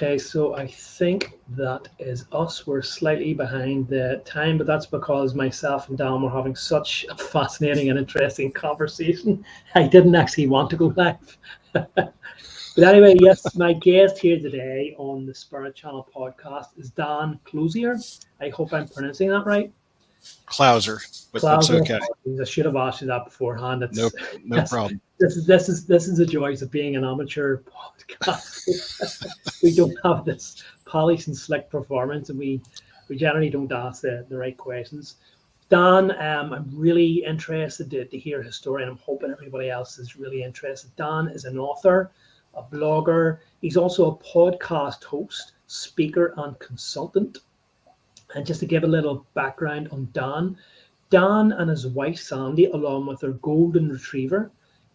Okay, so I think that is us. We're slightly behind the time, but that's because myself and Dan were having such a fascinating and interesting conversation. I didn't actually want to go live. But anyway, yes, my guest here today on the Spirit Channel podcast is Dan Clouser. I hope I'm pronouncing that right. Clouser, but that's Clouser. okay. I should have asked you that beforehand. No, It's no yes, problem. this is the joys of being an amateur podcast. We don't have this polished and slick performance, and we generally don't ask the right questions. Dan, I'm really interested to hear his story, and I'm hoping everybody else is really interested. Dan is an author, a blogger. He's also a podcast host, speaker, and consultant. And just to give a little background on Dan, Dan and his wife Sandy, along with their golden retriever,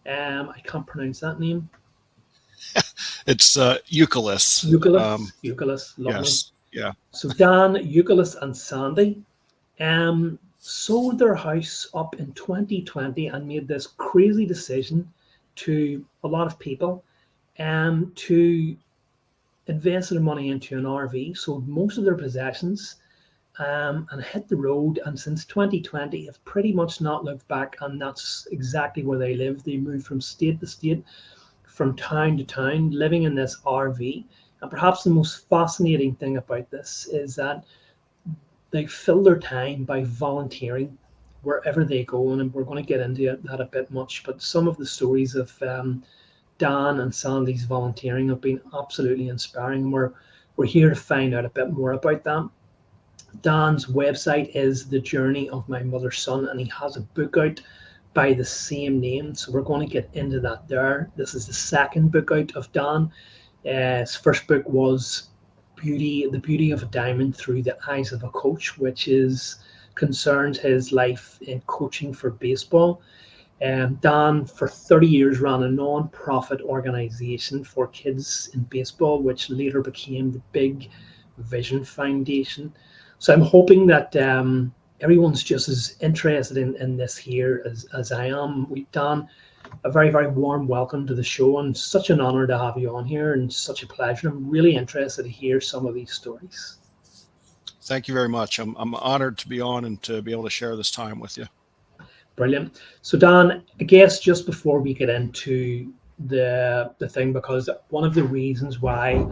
I can't pronounce that name. It's Eucalyptus. Eucalyptus, lovely. Yes, yeah. So Dan, Eucalyptus, and Sandy sold their house up in 2020 and made this crazy decision to a lot of people to invest their money into an RV, sold most of their possessions and hit the road. And since 2020, have pretty much not looked back. And that's exactly where they live. They moved from state to state, from town to town, living in this RV. And perhaps the most fascinating thing about this is that they fill their time by volunteering wherever they go. And we're going to get into that a bit much. But some of the stories of Dan and Sandy's volunteering have been absolutely inspiring. We're here to find out a bit more about that. Dan's website is The Journey of My Mother's Son, and he has a book out by the same name. So we're going to get into that there. This is the second book out of Dan. His first book was The Beauty of a Diamond Through the Eyes of a Coach, which concerns his life in coaching for baseball. Dan, for 30 years, ran a non-profit organization for kids in baseball, which later became the Big Vision Foundation. So I'm hoping that everyone's just as interested in this here as I am. Dan, a very, very warm welcome to the show, and such an honor to have you on here, and such a pleasure. I'm really interested to hear some of these stories. Thank you very much. I'm honored to be on and to be able to share this time with you. Brilliant. So Dan, I guess just before we get into the thing, because one of the reasons why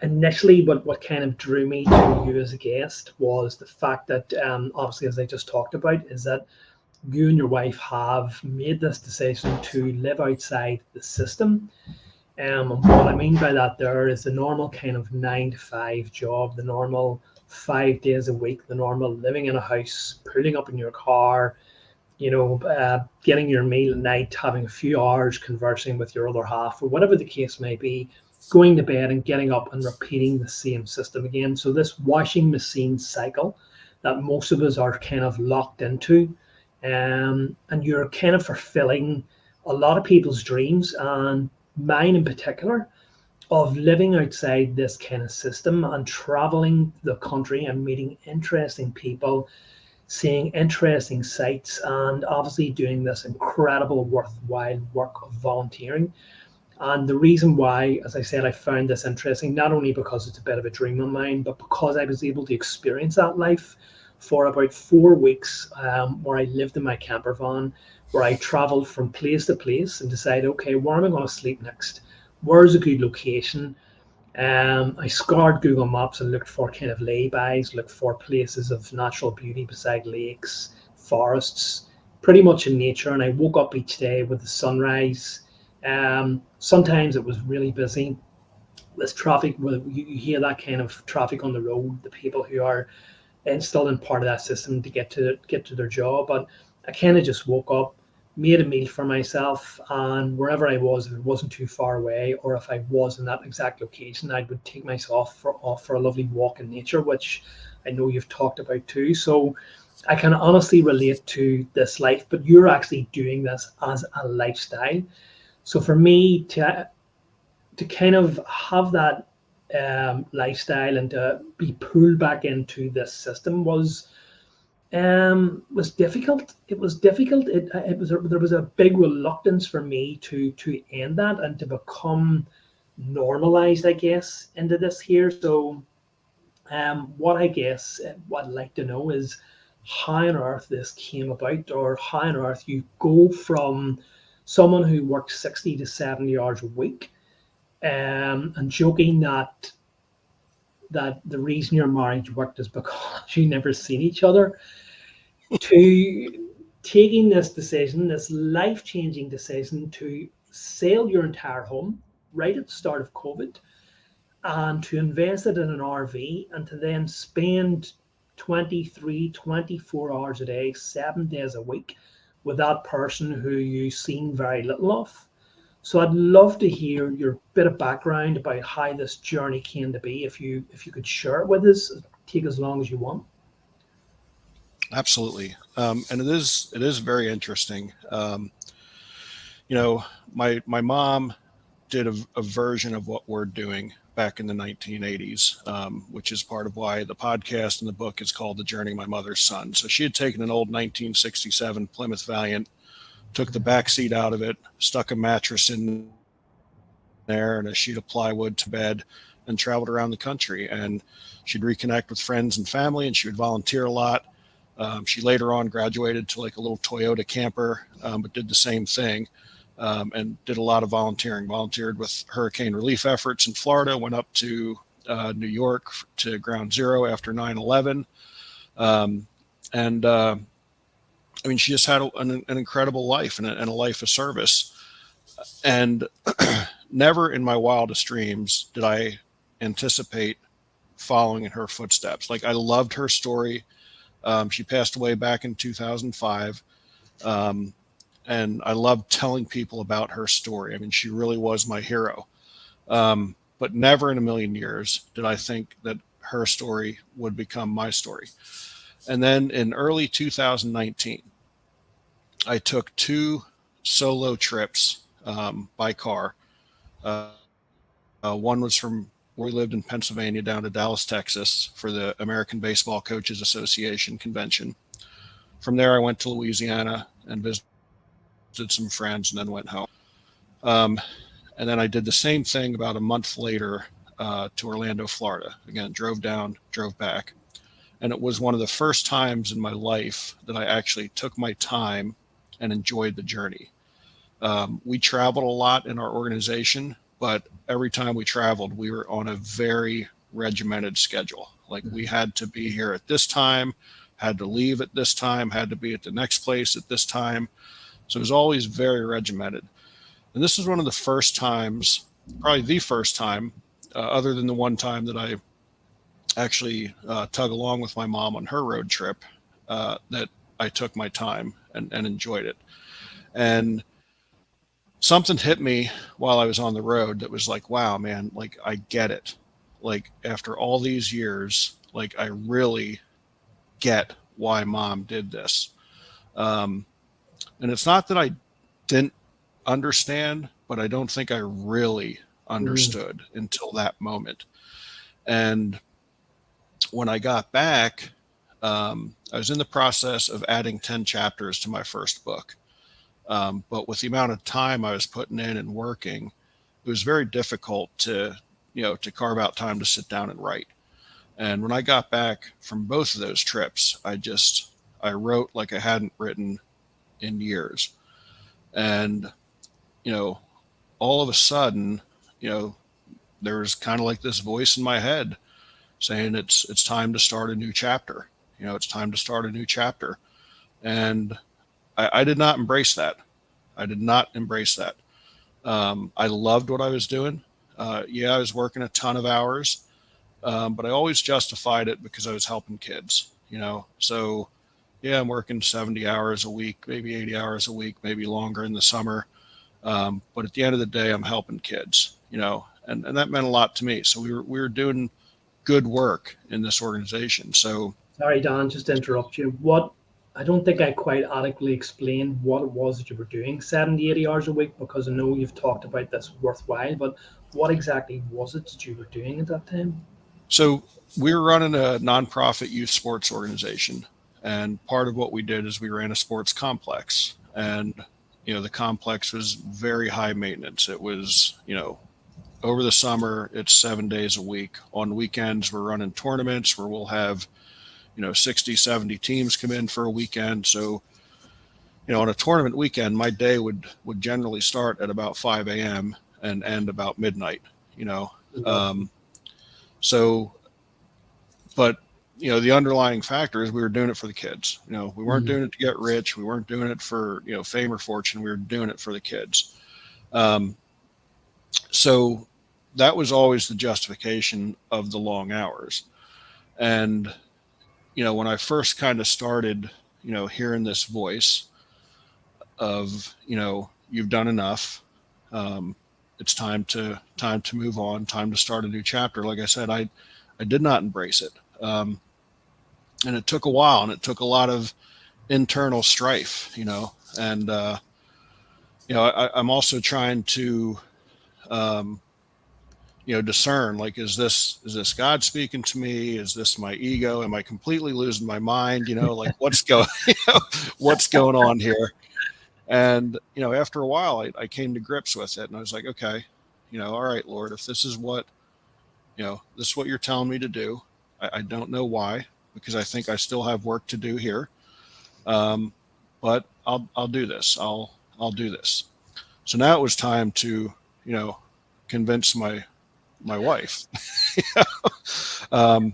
initially what kind of drew me to you as a guest was the fact that obviously, as I just talked about, is that you and your wife have made this decision to live outside the system. And what I mean by that there is the normal kind of 9 to 5 job, the normal 5 days a week, the normal living in a house, pulling up in your car, getting your meal at night, having a few hours conversing with your other half, or whatever the case may be, going to bed and getting up and repeating the same system again. So this washing machine cycle that most of us are kind of locked into, and you're kind of fulfilling a lot of people's dreams, and mine in particular, of living outside this kind of system and traveling the country and meeting interesting people, seeing interesting sights, and obviously doing this incredible worthwhile work of volunteering. And the reason why, as I said, I found this interesting, not only because it's a bit of a dream of mine, but because I was able to experience that life for about 4 weeks, where I lived in my camper van, where I traveled from place to place and decided, okay, where am I going to sleep next? Where's a good location? I scoured Google Maps and looked for kind of laybys, looked for places of natural beauty beside lakes, forests, pretty much in nature. And I woke up each day with the sunrise. Sometimes it was really busy. This traffic, well, you hear that kind of traffic on the road, the people who are still in part of that system to get to their job. But I kind of just woke up, made a meal for myself, and wherever I was, if it wasn't too far away, or if I was in that exact location, I would take myself off for a lovely walk in nature, which I know you've talked about too. So I can honestly relate to this life, but you're actually doing this as a lifestyle. So for me to kind of have that lifestyle and to be pulled back into this system was difficult. It was difficult. There was a big reluctance for me to end that and to become normalized, I guess, into this here. So, what I guess what I'd like to know is how on earth this came about, or how on earth you go from someone who works 60 to 70 hours a week, and joking that the reason your marriage worked is because you never seen each other, to taking this decision, this life changing decision to sell your entire home right at the start of COVID and to invest it in an RV and to then spend 23, 24 hours a day, 7 days a week with that person who you've seen very little of. So I'd love to hear your bit of background about how this journey came to be. If you could share it with us, take as long as you want. Absolutely. And it is very interesting. You know, my mom did a version of what we're doing back in the 1980s, which is part of why the podcast and the book is called The Journey of My Mother's Son. So she had taken an old 1967 Plymouth Valiant, took the back seat out of it, stuck a mattress in there and a sheet of plywood to bed, and traveled around the country. And she'd reconnect with friends and family, and she would volunteer a lot. She later on graduated to like a little Toyota camper, but did the same thing, and did a lot of volunteering. Volunteered with hurricane relief efforts in Florida, went up to New York to Ground Zero after 9/11. And I mean, she just had an incredible life and a life of service. And never in my wildest dreams did I anticipate following in her footsteps. Like, I loved her story. She passed away back in 2005. Um, and I loved telling people about her story. I mean, she really was my hero. But never in a million years did I think that her story would become my story. And then in early 2019, I took two solo trips by car. One was from where we lived in Pennsylvania down to Dallas, Texas for the American Baseball Coaches Association convention. From there, I went to Louisiana and visited some friends and then went home. Um, and then I did the same thing about a month later to Orlando, Florida. Again, drove down, drove back. And it was one of the first times in my life that I actually took my time and enjoyed the journey. We traveled a lot in our organization, but every time we traveled, we were on a very regimented schedule. Like, we had to be here at this time, had to leave at this time, had to be at the next place at this time. So it was always very regimented. And this was one of the first times, probably the first time, other than the one time that I actually tug along with my mom on her road trip, that I took my time and enjoyed it. And something hit me while I was on the road that was like, wow, man, like, I get it. Like, after all these years, like, I really get why mom did this. Um, and it's not that I didn't understand, but I don't think I really Mm, understood until that moment. And when I got back, I was in the process of adding 10 chapters to my first book. But with the amount of time I was putting in and working, it was very difficult to carve out time to sit down and write. And when I got back from both of those trips, I wrote like I hadn't written in years. And, you know, all of a sudden, you know, there was kind of like this voice in my head saying it's time to start a new chapter. It's time to start a new chapter. And I did not embrace that. I did not embrace that. I loved what I was doing. Yeah, I was working a ton of hours, but I always justified it because I was helping kids. So yeah, I'm working 70 hours a week, maybe 80 hours a week, maybe longer in the summer. But at the end of the day, I'm helping kids, and that meant a lot to me. So we were doing good work in this organization. So Sorry, Dan, just to interrupt you. What I don't think I quite adequately explained what it was that you were doing 70, 80 hours a week, because I know you've talked about this worthwhile, but what exactly was it that you were doing at that time? So we were running a nonprofit youth sports organization, and part of what we did is we ran a sports complex, and the complex was very high maintenance. It was over the summer, it's 7 days a week. On weekends, we're running tournaments where we'll have, 60, 70 teams come in for a weekend. So, on a tournament weekend, my day would generally start at about 5 a.m. and end about midnight, you know. Yeah. Um, so, but, the underlying factor is we were doing it for the kids. We weren't Mm. doing it to get rich. We weren't doing it for, fame or fortune. We were doing it for the kids. Um, so that was always the justification of the long hours. And, when I first kind of started, hearing this voice of, you've done enough. Um, it's time to move on, time to start a new chapter. Like I said, I did not embrace it. And it took a while, and it took a lot of internal strife, and, I'm also trying to, um, discern, like, is this God speaking to me? Is this my ego? Am I completely losing my mind? Like, what's going, what's going on here? And, after a while, I came to grips with it, and I was like, okay, all right, Lord, if this is this is what you're telling me to do. I don't know why, because I think I still have work to do here. Um, but I'll do this. I'll do this. So now it was time to, convince my wife. um,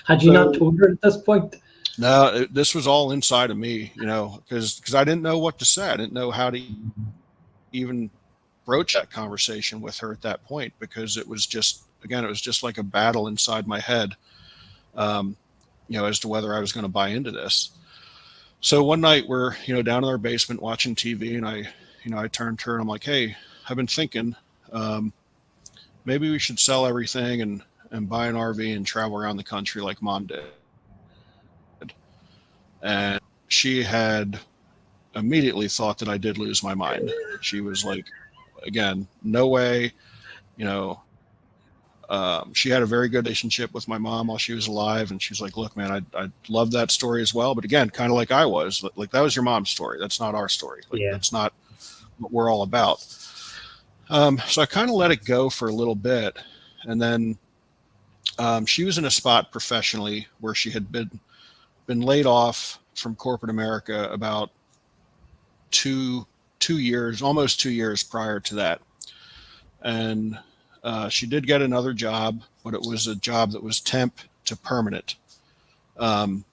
Had you not so told her at this point? no, this was all inside of me, because I didn't know what to say. I didn't know how to even broach that conversation with her at that point, because it was just, again, it was just like a battle inside my head, um, as to whether I was going to buy into this. So one night we're, down in our basement watching TV, and I turned to her and I'm like, hey, I've been thinking, um, maybe we should sell everything and buy an RV and travel around the country like Mom did. And she had immediately thought that I did lose my mind. She was like, again, no way. She had a very good relationship with my mom while she was alive, and she's like, look, man, I love that story as well, but again, kind of like I was, like, that was your mom's story, that's not our story, like, Yeah. that's not what we're all about. So I kind of let it go for a little bit, and then she was in a spot professionally where she had been laid off from corporate America about two years, almost 2 years prior to that. And she did get another job, but it was a job that was temp to permanent. Um,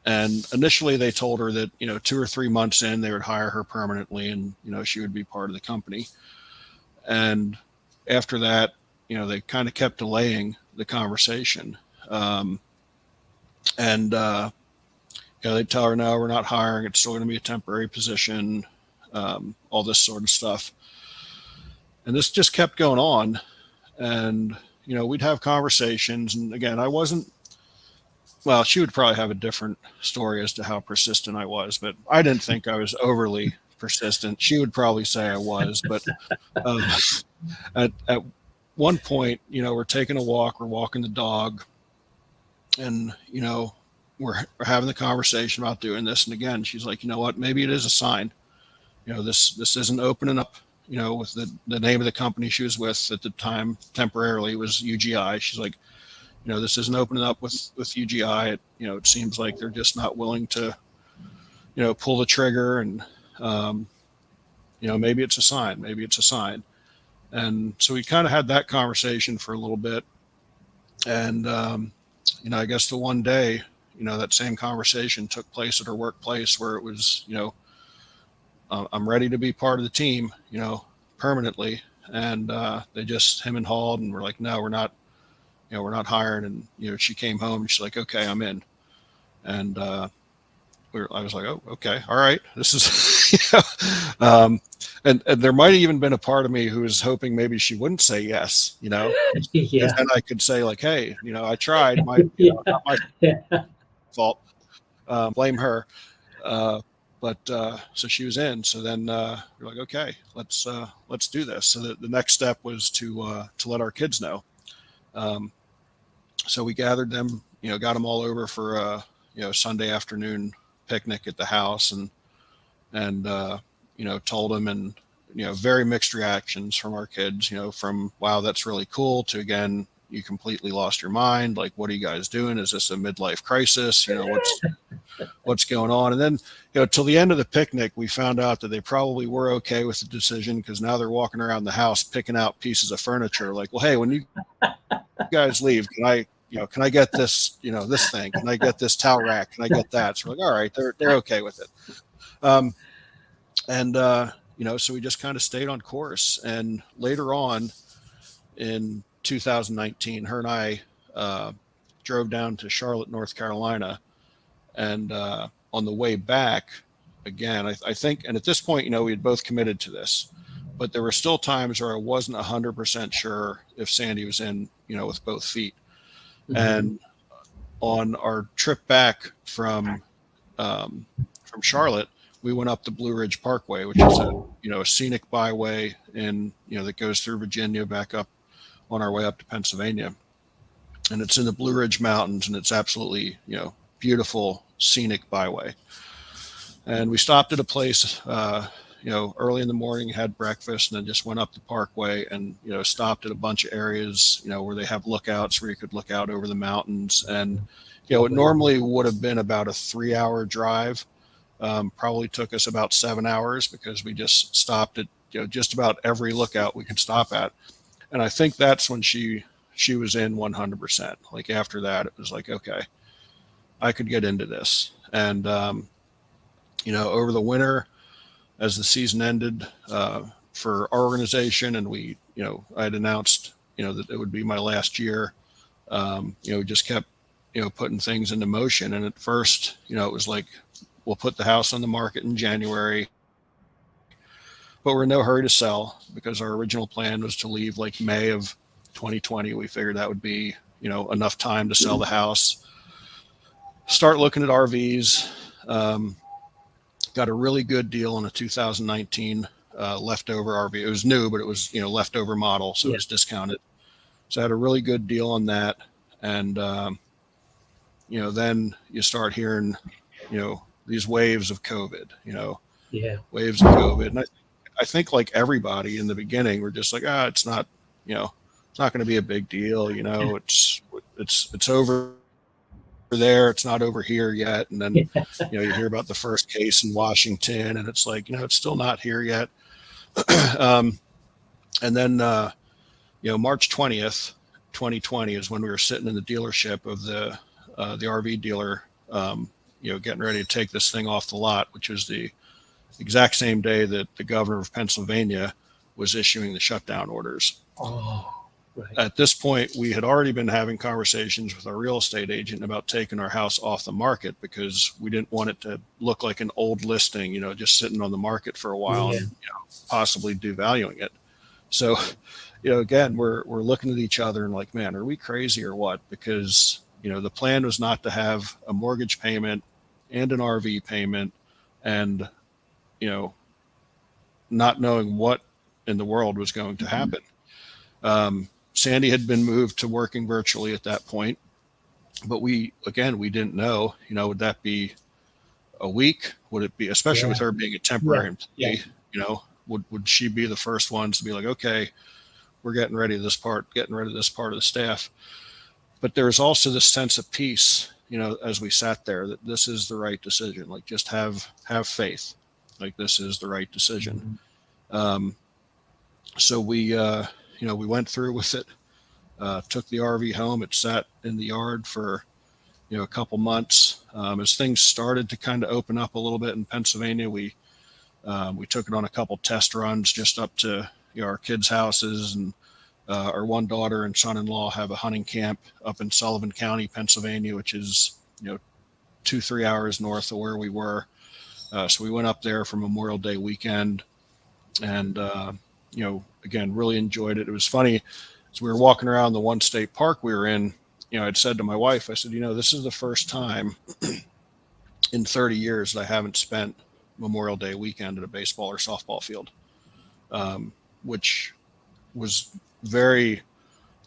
and initially they told her that, 2 or 3 months in, they would hire her permanently, and, she would be part of the company. And after that, they kind of kept delaying the conversation. And they tell her, no, we're not hiring. It's still going to be a temporary position, all this sort of stuff. And this just kept going on. And, we'd have conversations. And again, I wasn't, well, she would probably have a different story as to how persistent I was, but I didn't think I was overly persistent. She would probably say I was. But um, at one point, we're taking a walk, we're walking the dog, and, we're having the conversation about doing this. And again, she's like, you know what, maybe it is a sign. This isn't opening up, with the name of the company she was with at the time temporarily was UGI. She's like, this isn't opening up with UGI. It seems like they're just not willing to, pull the trigger. And, maybe it's a sign, maybe it's a sign. And so we kind of had that conversation for a little bit. And, I guess the one day, that same conversation took place at her workplace, where it was, I'm ready to be part of the team, permanently. And they just him and hawed, and we're like, no, we're not, we're not hiring. And, she came home and she's like, okay, I'm in. And I was like, oh, okay, all right. This is, and there might have even been a part of me who was hoping maybe she wouldn't say yes, because Yeah. then I could say, like, hey, I tried. Yeah. Not my Yeah. fault. Blame her. But so she was in. So then we're like, okay, let's do this. So the next step was to let our kids know. Um, so we gathered them, got them all over for Sunday afternoon picnic at the house, and told them, and very mixed reactions from our kids, from, wow, that's really cool, to, again, you completely lost your mind. Like, what are you guys doing? Is this a midlife crisis? What's going on? And then, till the end of the picnic, we found out that they probably were okay with the decision, because now they're walking around the house picking out pieces of furniture. Like, well, hey, when you guys leave, can I get this, this thing? Can I get this towel rack? Can I get that? So we're like, all right, they're okay with it. And so we just kind of stayed on course. And later on in 2019, her and I drove down to Charlotte, North Carolina. And on the way back, again, I think, and at this point, we had both committed to this, but there were still times where I wasn't 100% sure if Sandy was in, with both feet. Mm-hmm. And on our trip back from Charlotte, we went up the Blue Ridge Parkway, which is a scenic byway that goes through Virginia back up on our way up to Pennsylvania. And it's in the Blue Ridge Mountains, and it's absolutely, beautiful scenic byway. And we stopped at a place, early in the morning, had breakfast, and then just went up the parkway and, stopped at a bunch of areas, where they have lookouts where you could look out over the mountains. And, it normally would have been about a 3-hour drive. Probably took us about 7 hours, because we just stopped at, just about every lookout we could stop at. And I think that's when she was in 100%. Like, after that, it was like, okay, I could get into this. And, over the winter, as the season ended for our organization, and we, I had announced, that it would be my last year, we just kept, putting things into motion. And at first, it was like, we'll put the house on the market in January, but we're in no hurry to sell, because our original plan was to leave like May of 2020. We figured that would be, enough time to sell the house, start looking at RVs. Got a really good deal on a 2019 leftover RV. It was new, but it was, leftover model, so it was discounted. So I had a really good deal on that. And, then you start hearing, these waves of COVID, waves of COVID. And I think like everybody in the beginning, we're just like, it's not, it's not going to be a big deal. It's over there. It's not over here yet. And then, you hear about the first case in Washington, and it's like, it's still not here yet. And then, March 20th, 2020 is when we were sitting in the dealership of the RV dealer, getting ready to take this thing off the lot, which was the exact same day that the governor of Pennsylvania was issuing the shutdown orders. Oh, right. At this point, we had already been having conversations with our real estate agent about taking our house off the market, because we didn't want it to look like an old listing, just sitting on the market for a while and possibly devaluing it. So, again, we're looking at each other and like, man, are we crazy or what? Because, the plan was not to have a mortgage payment and an RV payment, and, not knowing what in the world was going to happen. Sandy had been moved to working virtually at that point, but we didn't know, would that be a week? Would it be, especially with her being a temporary employee, would she be the first ones to be like, okay, we're getting rid of this part of the staff? But there was also this sense of peace, as we sat there, that this is the right decision. Like, just have faith. Like, this is the right decision. So we went through with it, took the RV home. It sat in the yard for, a couple months. As things started to kind of open up a little bit in Pennsylvania, we took it on a couple test runs just up to our kids' houses, and our one daughter and son-in-law have a hunting camp up in Sullivan County, Pennsylvania, which is 2-3 hours north of where we were. So we went up there for Memorial Day weekend, and again, really enjoyed it. It was funny, as we were walking around the one state park we were in, I'd said to my wife, I said, this is the first time in 30 years that I haven't spent Memorial Day weekend at a baseball or softball field, which was very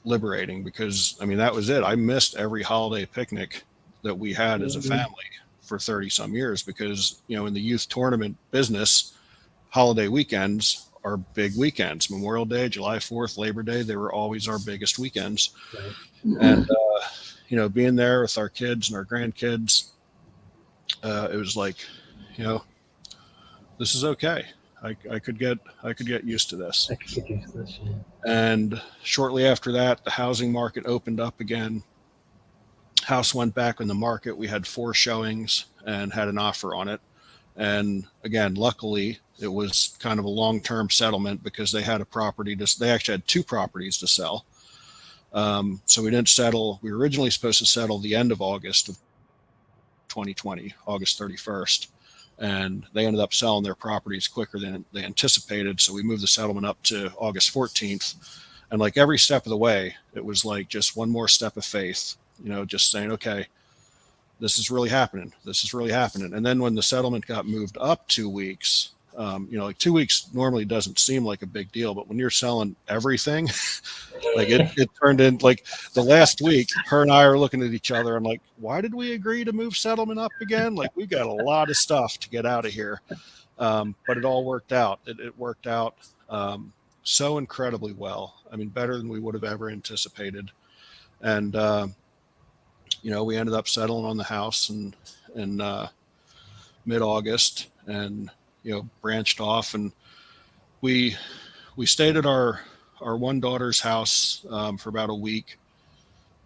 liberating, because that was it. I missed every holiday picnic that we had as a family for 30 some years, because, in the youth tournament business, holiday weekends our big weekends. Memorial Day, July 4th, Labor Day, they were always our biggest weekends. Right. And being there with our kids and our grandkids, it was like, you know, this is okay. I could get used to this. I could get used to this. Yeah. And shortly after that, the housing market opened up again. House went back on the market. We had 4 showings and had an offer on it. And again, luckily, it was kind of a long-term settlement because they had a property. They actually had 2 properties to sell. So we didn't settle. We were originally supposed to settle the end of August of 2020, August 31st. And they ended up selling their properties quicker than they anticipated. So we moved the settlement up to August 14th. And like every step of the way, it was like just one more step of faith, just saying, okay, this is really happening. This is really happening. And then when the settlement got moved up 2 weeks, like 2 weeks normally doesn't seem like a big deal, but when you're selling everything, like it turned in like the last week, her and I are looking at each other and like, why did we agree to move settlement up again? Like we got a lot of stuff to get out of here. But it all worked out. It worked out so incredibly well. I mean, better than we would have ever anticipated. And, we ended up settling on the house in mid-August and, branched off, and we stayed at our one daughter's house for about a week,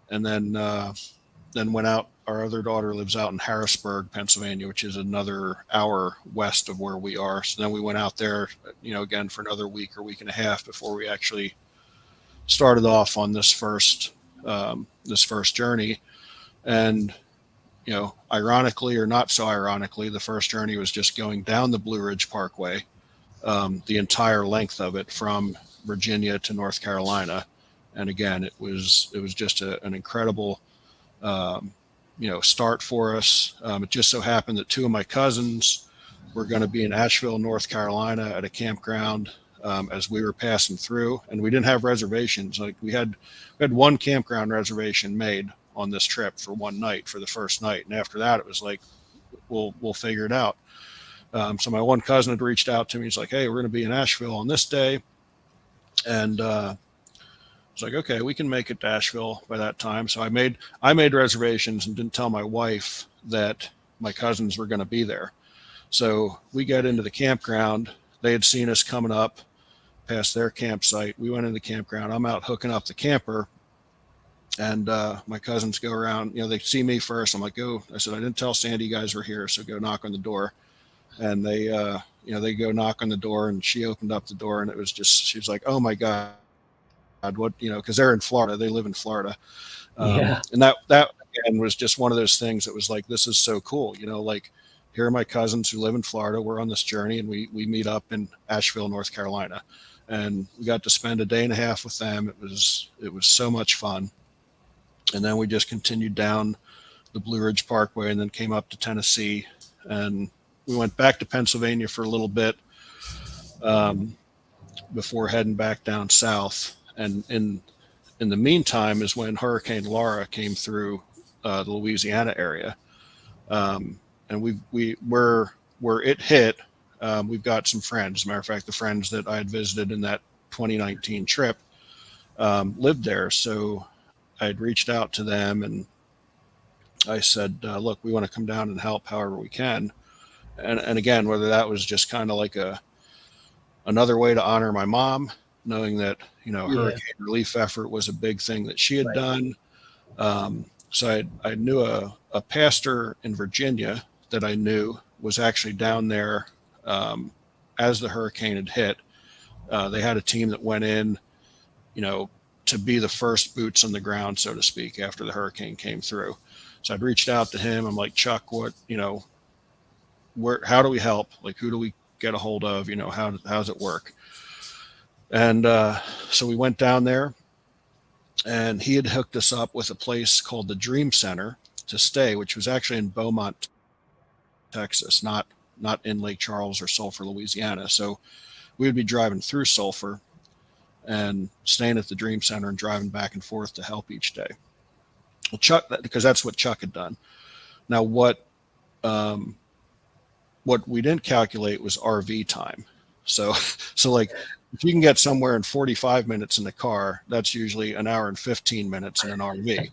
and then went out. Our other daughter lives out in Harrisburg, Pennsylvania, which is another hour west of where we are. So then we went out there, again for another week or week and a half before we actually started off on this first journey. And ironically or not so ironically, the first journey was just going down the Blue Ridge Parkway, the entire length of it from Virginia to North Carolina. And again, it was just an incredible, start for us. It just so happened that 2 of my cousins were going to be in Asheville, North Carolina at a campground as we were passing through, and we didn't have reservations. Like we had 1 campground reservation made on this trip for one night, for the first night. And after that, it was like, we'll figure it out. So my one cousin had reached out to me. He's like, hey, we're going to be in Asheville on this day. And it's like, okay, we can make it to Asheville by that time. So I made reservations and didn't tell my wife that my cousins were going to be there. So we got into the campground. They had seen us coming up past their campsite. We went into the campground. I'm out hooking up the camper. And my cousins go around, they see me first. I'm like, go. I said, I didn't tell Sandy you guys were here, so go knock on the door. And they, they go knock on the door, and she opened up the door, and it was just, she was like, oh my God, what, because they're in Florida. They live in Florida. Yeah. And that again was just one of those things that was like, this is so cool. Like here are my cousins who live in Florida. We're on this journey, and we meet up in Asheville, North Carolina. And we got to spend a day and a half with them. It was so much fun. And then we just continued down the Blue Ridge Parkway and then came up to Tennessee, and we went back to Pennsylvania for a little bit before heading back down south. And in the meantime is when Hurricane Laura came through the Louisiana area. And where it hit, we've got some friends. As a matter of fact, the friends that I had visited in that 2019 trip lived there. So I'd reached out to them and I said, look, we want to come down and help however we can. And again, whether that was just kind of like another way to honor my mom, knowing that, hurricane relief effort was a big thing that she had done. So I knew a pastor in Virginia that I knew was actually down there as the hurricane had hit. They had a team that went in, to be the first boots on the ground, so to speak, after the hurricane came through. So I'd reached out to him. I'm like, Chuck, what, how do we help? Like, who do we get a hold of? How's it work? And so we went down there, and he had hooked us up with a place called the Dream Center to stay, which was actually in Beaumont, Texas, not in Lake Charles or Sulphur, Louisiana. So we would be driving through Sulphur and staying at the Dream Center and driving back and forth to help each day. Well, Chuck, because that's what Chuck had done. Now, what we didn't calculate was RV time. So, so like if you can get somewhere in 45 minutes in the car, that's usually an hour and 15 minutes in an RV.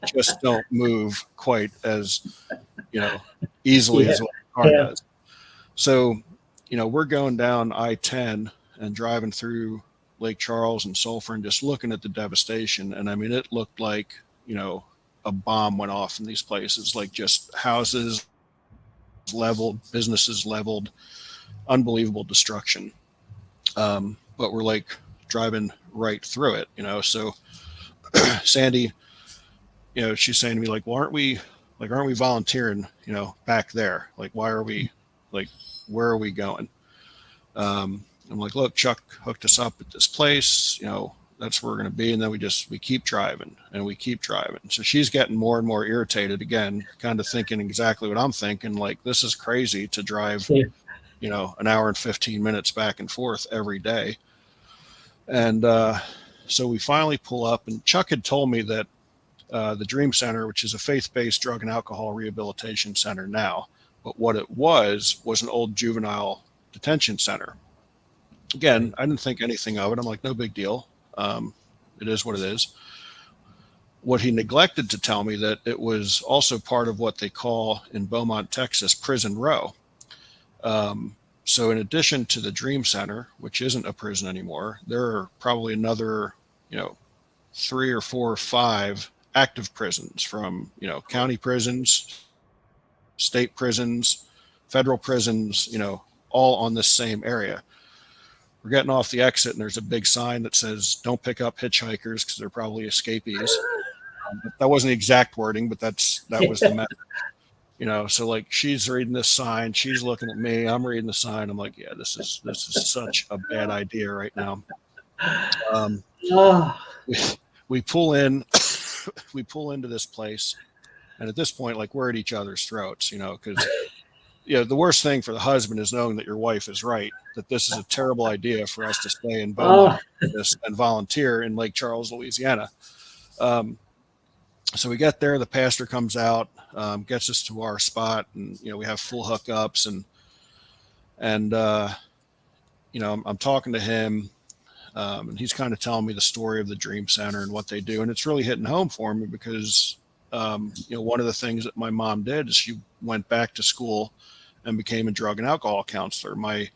Just don't move quite as, you know, easily Yeah. as what a car Yeah. does. So, we're going down I-10 and driving through Lake Charles and Sulphur and just looking at the devastation. And I mean, it looked like, a bomb went off in these places, like just houses leveled, businesses leveled, unbelievable destruction. But we're like driving right through it, So Sandy, she's saying to me like, well, aren't we volunteering, back there? Like, why are we, like, where are we going? I'm like, look, Chuck hooked us up at this place, that's where we're going to be. And then we keep driving and we keep driving. So she's getting more and more irritated again, kind of thinking exactly what I'm thinking. Like, this is crazy to drive, Yeah. an hour and 15 minutes back and forth every day. And so we finally pull up, and Chuck had told me that the Dream Center, which is a faith-based drug and alcohol rehabilitation center now, but what it was an old juvenile detention center. Again, I didn't think anything of it. I'm like, no big deal. It is what it is. What he neglected to tell me that it was also part of what they call in Beaumont, Texas, Prison Row. So in addition to the Dream Center, which isn't a prison anymore, there are probably another, 3 or 4 or 5 active prisons from, county prisons, state prisons, federal prisons, all on this same area. We're getting off the exit and there's a big sign that says, don't pick up hitchhikers because they're probably escapees. That wasn't the exact wording, but that was the message. So like she's reading this sign, she's looking at me, I'm reading the sign. I'm like, yeah, this is such a bad idea right now. Oh, We pull in, we pull into this place, and at this point, like we're at each other's throats, because the worst thing for the husband is knowing that your wife is right, that this is a terrible idea for us to stay in Beaumont and volunteer in Lake Charles, Louisiana. So we get there, the pastor comes out, gets us to our spot, and we have full hookups, and I'm talking to him, and he's kind of telling me the story of the Dream Center and what they do, and it's really hitting home for me because one of the things that my mom did is she went back to school and became a drug and alcohol counselor. My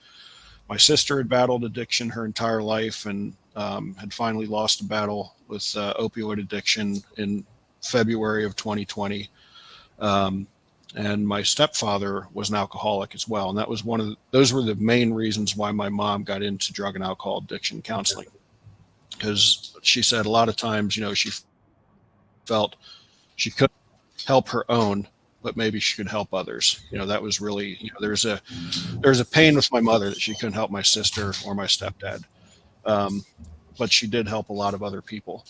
sister had battled addiction her entire life and had finally lost a battle with opioid addiction in February of 2020. And my stepfather was an alcoholic as well. And that was those were the main reasons why my mom got into drug and alcohol addiction counseling. Because she said a lot of times, she felt she couldn't help her own, but maybe she could help others. That was really, there's a pain with my mother that she couldn't help my sister or my stepdad. But she did help a lot of other people.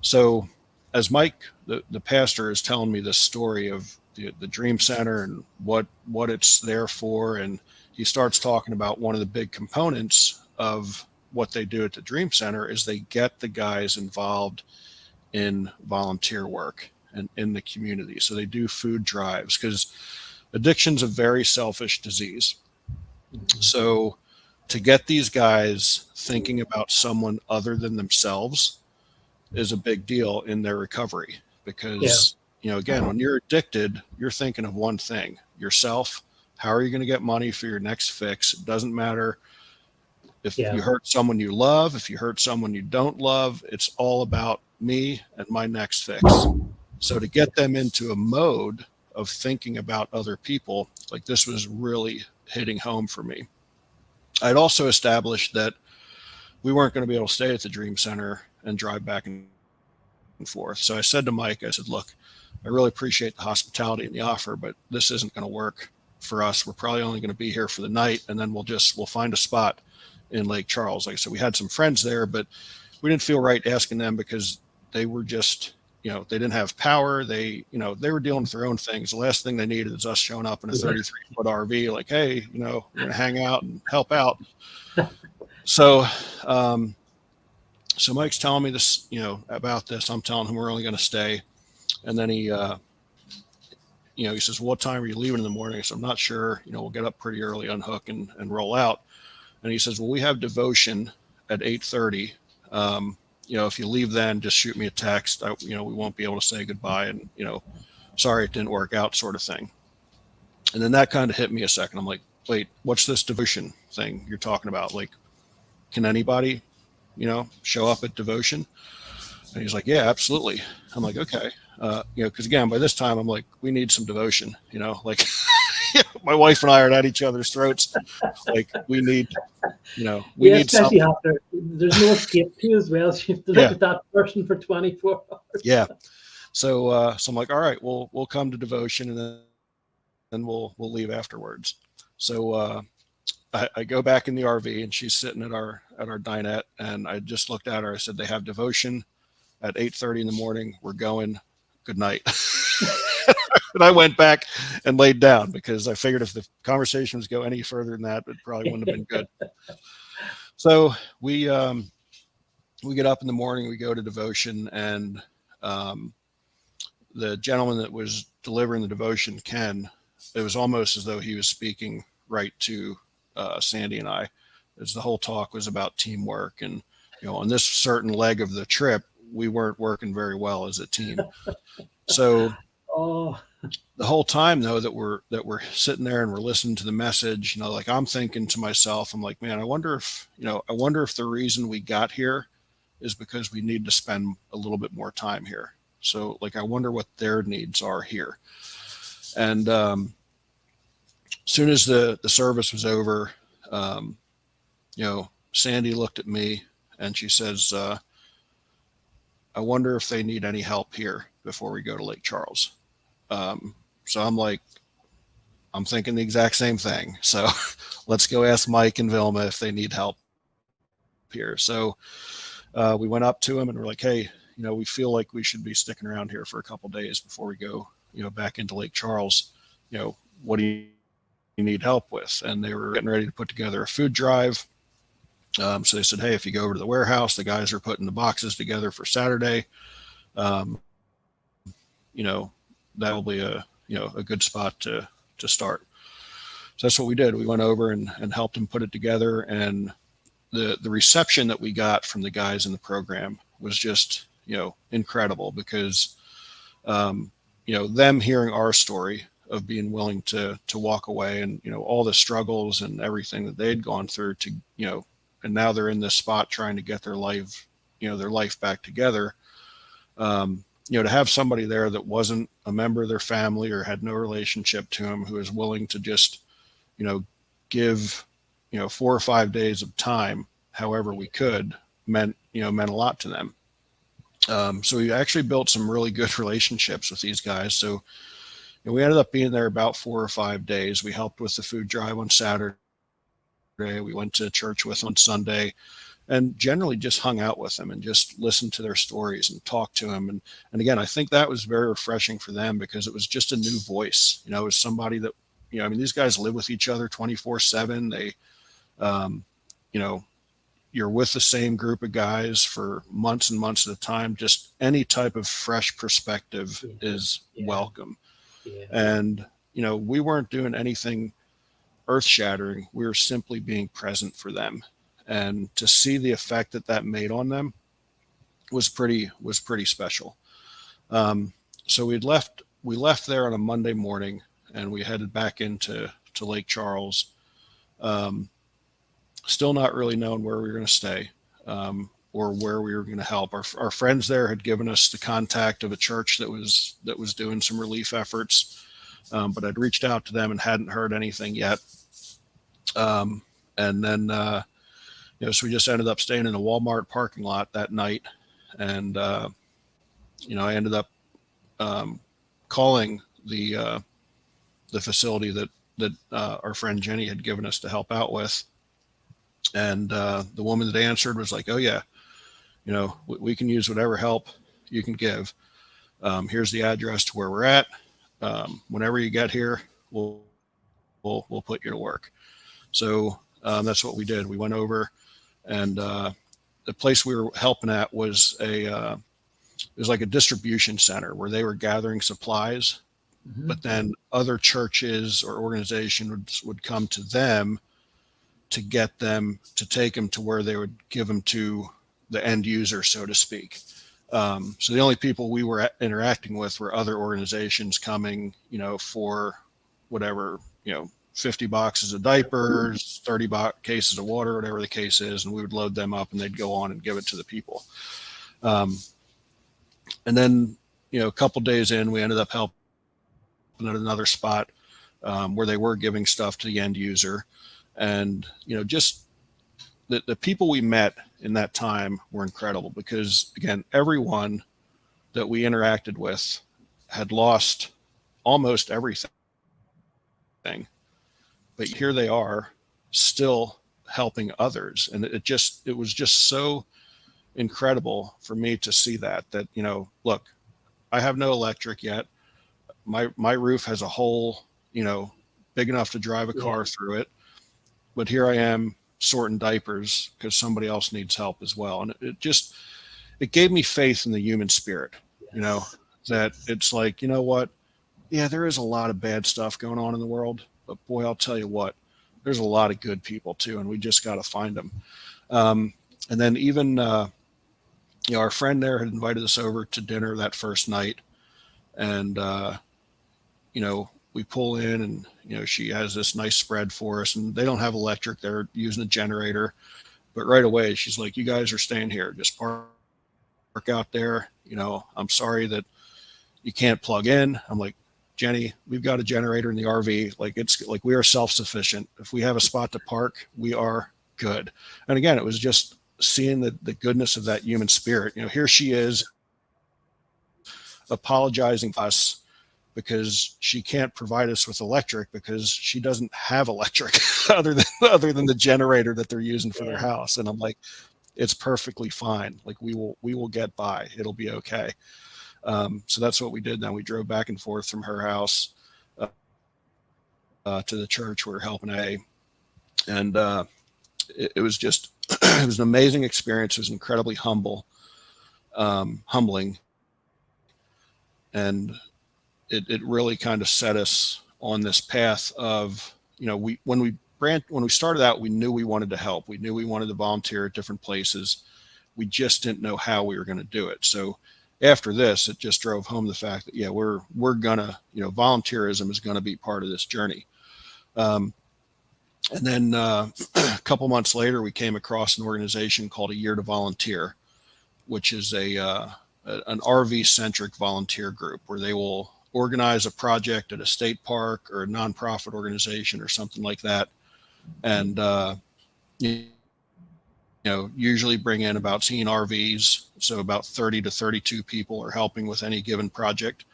So as Mike, the pastor, is telling me this story of the Dream Center and what it's there for, and he starts talking about one of the big components of what they do at the Dream Center is they get the guys involved in volunteer work and in the community. So they do food drives because addiction's a very selfish disease. So to get these guys thinking about someone other than themselves is a big deal in their recovery because, again, when you're addicted, you're thinking of one thing, yourself. How are you going to get money for your next fix? It doesn't matter if you hurt someone you love, if you hurt someone you don't love, it's all about me and my next fix. So to get them into a mode of thinking about other people, like this was really hitting home for me. I'd also established that we weren't going to be able to stay at the Dream Center and drive back and forth. So I said to Mike, I said, look, I really appreciate the hospitality and the offer, but this isn't going to work for us. We're probably only going to be here for the night, and then we'll find a spot in Lake Charles. Like I said, we had some friends there, but we didn't feel right asking them because they were just, they didn't have power. They were dealing with their own things. The last thing they needed is us showing up in a 33-foot RV like, hey, we're going to hang out and help out. So, so Mike's telling me this, about this. I'm telling him we're only going to stay. And then he says, what time are you leaving in the morning? I said, I'm not sure. We'll get up pretty early, unhook and roll out. And he says, well, we have devotion at 8:30. If you leave then, just shoot me a text. We won't be able to say goodbye, and sorry it didn't work out, sort of thing. And then that kind of hit me a second. I'm like, wait, what's this devotion thing you're talking about? Like, can anybody, show up at devotion? And he's like, yeah, absolutely. I'm like, okay. Because again, by this time, I'm like, we need some devotion, like my wife and I are at each other's throats. Like, we need especially something. after there's no escape to as well. So you have to look at that person for 24 hours. Yeah. So I'm like, all right, we'll come to devotion, and then we'll leave afterwards. So I go back in the RV, and she's sitting at our dinette, and I just looked at her. I said, they have devotion at 8:30 in the morning. We're going. Good night. And I went back and laid down, because I figured if the conversation was go any further than that, it probably wouldn't have been good. So we get up in the morning, we go to devotion, and the gentleman that was delivering the devotion, Ken, it was almost as though he was speaking right to Sandy and I, as the whole talk was about teamwork. And on this certain leg of the trip, we weren't working very well as a team. So the whole time, though, that we're sitting there and we're listening to the message, like, I'm thinking to myself, I'm like, man, I wonder if the reason we got here is because we need to spend a little bit more time here. So, like, I wonder what their needs are here. And soon as the service was over, Sandy looked at me and she says, I wonder if they need any help here before we go to Lake Charles. So I'm like, I'm thinking the exact same thing. So let's go ask Mike and Vilma if they need help here. So we went up to him and we're like, hey, we feel like we should be sticking around here for a couple of days before we go, back into Lake Charles. What do you need help with? And they were getting ready to put together a food drive. So they said, hey, if you go over to the warehouse, the guys are putting the boxes together for Saturday. That'll be a good spot to start. So that's what we did. We went over and helped them put it together. And the reception that we got from the guys in the program was just, incredible, because, them hearing our story of being willing to walk away and, all the struggles and everything that they'd gone through to, and now they're in this spot trying to get their life back together. To have somebody there that wasn't a member of their family or had no relationship to them, who was willing to just, give, 4 or 5 days of time, however we could, meant a lot to them. So we actually built some really good relationships with these guys. So we ended up being there about 4 or 5 days. We helped with the food drive on Saturday. We went to church with them on Sunday, and generally just hung out with them and just listened to their stories and talked to them. And again, I think that was very refreshing for them, because it was just a new voice. It was somebody that, these guys live with each other 24/7. They, you're with the same group of guys for months and months at a time. Just any type of fresh perspective is welcome. Yeah. And, we weren't doing anything earth shattering. We were simply being present for them. And to see the effect that made on them was pretty special. So we left there on a Monday morning, and we headed back into Lake Charles. Still not really knowing where we were going to stay, or where we were going to help. Our friends there had given us the contact of a church that was doing some relief efforts, but I'd reached out to them and hadn't heard anything yet. And then, so we just ended up staying in a Walmart parking lot that night. And, I ended up calling the facility that our friend Jenny had given us to help out with. And the woman that answered was like, oh, yeah, we can use whatever help you can give. Here's the address to where we're at. Whenever you get here, we'll put you to work. So that's what we did. We went over, and the place we were helping at was it was like a distribution center where they were gathering supplies, but then other churches or organizations would come to them to get them to take them to where they would give them to the end user, so to speak. So the only people we were interacting with were other organizations coming, for whatever, 50 boxes of diapers, 30 cases of water, whatever the case is. And we would load them up and they'd go on and give it to the people. And then, a couple days in, we ended up helping at another spot where they were giving stuff to the end user. And, just the people we met in that time were incredible because, again, everyone that we interacted with had lost almost everything. But here they are still helping others. And it was just so incredible for me to see that, look, I have no electric yet. My roof has a hole, big enough to drive a car through it. But here I am sorting diapers because somebody else needs help as well. And it gave me faith in the human spirit, that it's like, what? Yeah, there is a lot of bad stuff going on in the world, but boy, I'll tell you what, there's a lot of good people too. And we just got to find them. And then even, our friend there had invited us over to dinner that first night. And, we pull in and, she has this nice spread for us and they don't have electric. They're using a generator, but right away she's like, you guys are staying here. Just park out there. I'm sorry that you can't plug in. I'm like, Jenny, we've got a generator in the RV. Like it's like we are self-sufficient. If we have a spot to park, we are good. And again, it was just seeing the goodness of that human spirit. Here she is apologizing to us because she can't provide us with electric because she doesn't have electric other than the generator that they're using for their house. And I'm like, it's perfectly fine. Like we will get by. It'll be okay. So that's what we did. Then we drove back and forth from her house to the church where we're helping A. And it was just, it was an amazing experience. It was incredibly humbling. And it really kind of set us on this path of, when we started out, we knew we wanted to help. We knew we wanted to volunteer at different places. We just didn't know how we were going to do it. So after this, it just drove home the fact that, we're gonna, volunteerism is going to be part of this journey. And then a couple months later, we came across an organization called A Year to Volunteer, which is an RV-centric volunteer group where they will organize a project at a state park or a nonprofit organization or something like that. And, usually bring in about 10 RVs. So about 30 to 32 people are helping with any given project.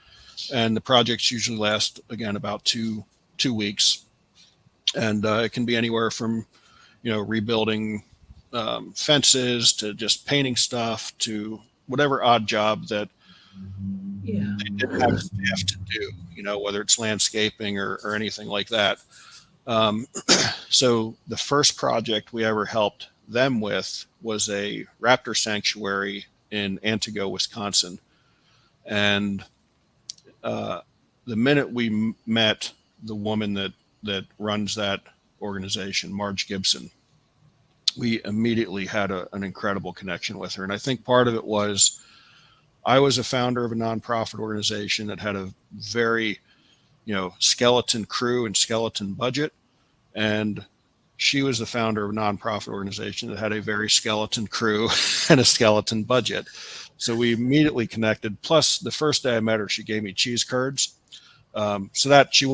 And the projects usually last, again, about two weeks. And it can be anywhere from, rebuilding fences to just painting stuff to whatever odd job that they didn't have staff to do, whether it's landscaping or anything like that. So the first project we ever helped them with was a raptor sanctuary in Antigo, Wisconsin. And the minute we met the woman that runs that organization, Marge Gibson, we immediately had an incredible connection with her. And I think part of it was I was a founder of a nonprofit organization that had a very, skeleton crew and skeleton budget. And she was the founder of a nonprofit organization that had a very skeleton crew and a skeleton budget. So we immediately connected. Plus, the first day I met her, she gave me cheese curds. So that she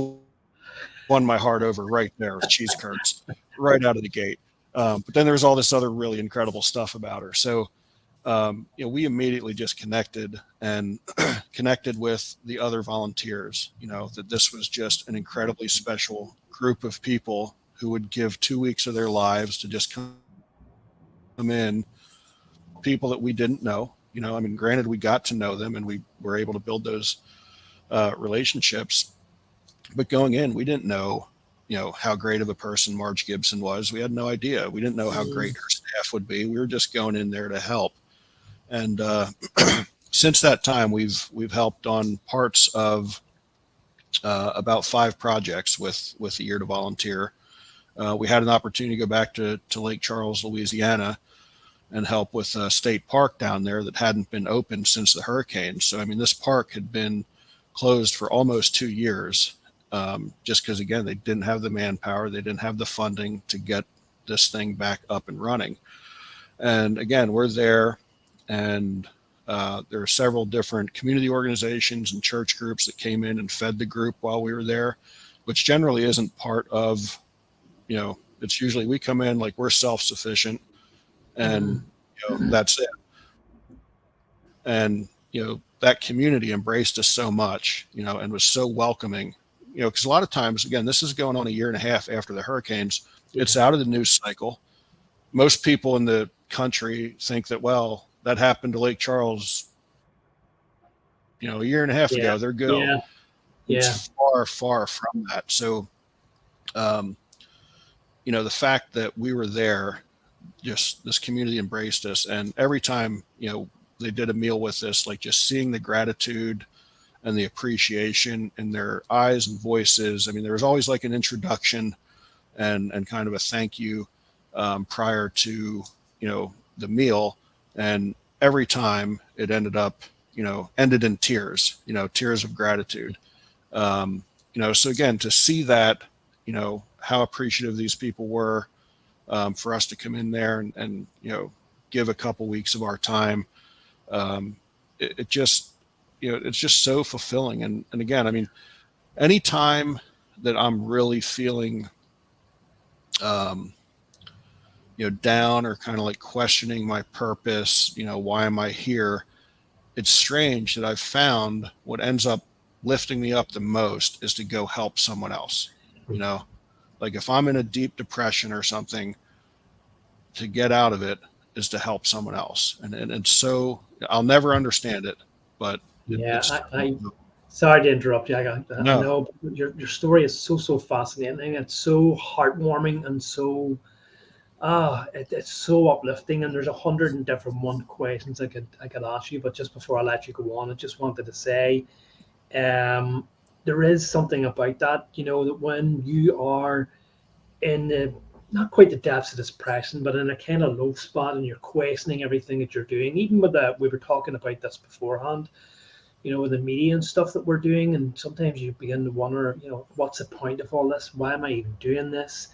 won my heart over right there with cheese curds right out of the gate. But then there was all this other really incredible stuff about her. So, we immediately just connected and connected with the other volunteers, that this was just an incredibly special group of people who would give 2 weeks of their lives to just come in, people that we didn't know. Granted, we got to know them and we were able to build those relationships. But going in, we didn't know, how great of a person Marge Gibson was. We had no idea. We didn't know how great her staff would be. We were just going in there to help. And since that time, we've helped on parts of about 5 projects with A Year to Volunteer. We had an opportunity to go back to Lake Charles, Louisiana, and help with a state park down there that hadn't been open since the hurricane. So, I mean, this park had been closed for almost 2 years, just because, again, they didn't have the manpower, they didn't have the funding to get this thing back up and running. And again, we're there, and there are several different community organizations and church groups that came in and fed the group while we were there, which generally isn't part of, it's usually we come in like we're self-sufficient, and that's it. And that community embraced us so much, and was so welcoming, because a lot of times, again, this is going on a year and a half after the hurricanes. It's out of the news cycle. Most people in the country think that, well, that happened to Lake Charles, a year and a half ago. They're good. It's far, far from that. So, the fact that we were there, just this community embraced us, and every time they did a meal with us, like just seeing the gratitude and the appreciation in their eyes and voices. I mean, there was always like an introduction and kind of a thank you prior to the meal, and every time it ended in tears, tears of gratitude. So again, to see that, how appreciative these people were, for us to come in there and give a couple weeks of our time. It just, it's just so fulfilling. And again, I mean, anytime that I'm really feeling, down or kind of like questioning my purpose, why am I here? It's strange that I've found what ends up lifting me up the most is to go help someone else. Like if I'm in a deep depression or something, to get out of it is to help someone else. And so I'll never understand it, but I sorry to interrupt you. I no. know your story is so fascinating. It's so heartwarming and so it's so uplifting. And there's 101 questions I could ask you, but just before I let you go on, I just wanted to say, there is something about that, that when you are in the not quite the depths of depression, but in a kind of low spot, and you're questioning everything that you're doing. Even with that, we were talking about this beforehand, with the media and stuff that we're doing, and sometimes you begin to wonder, what's the point of all this? Why am I even doing this?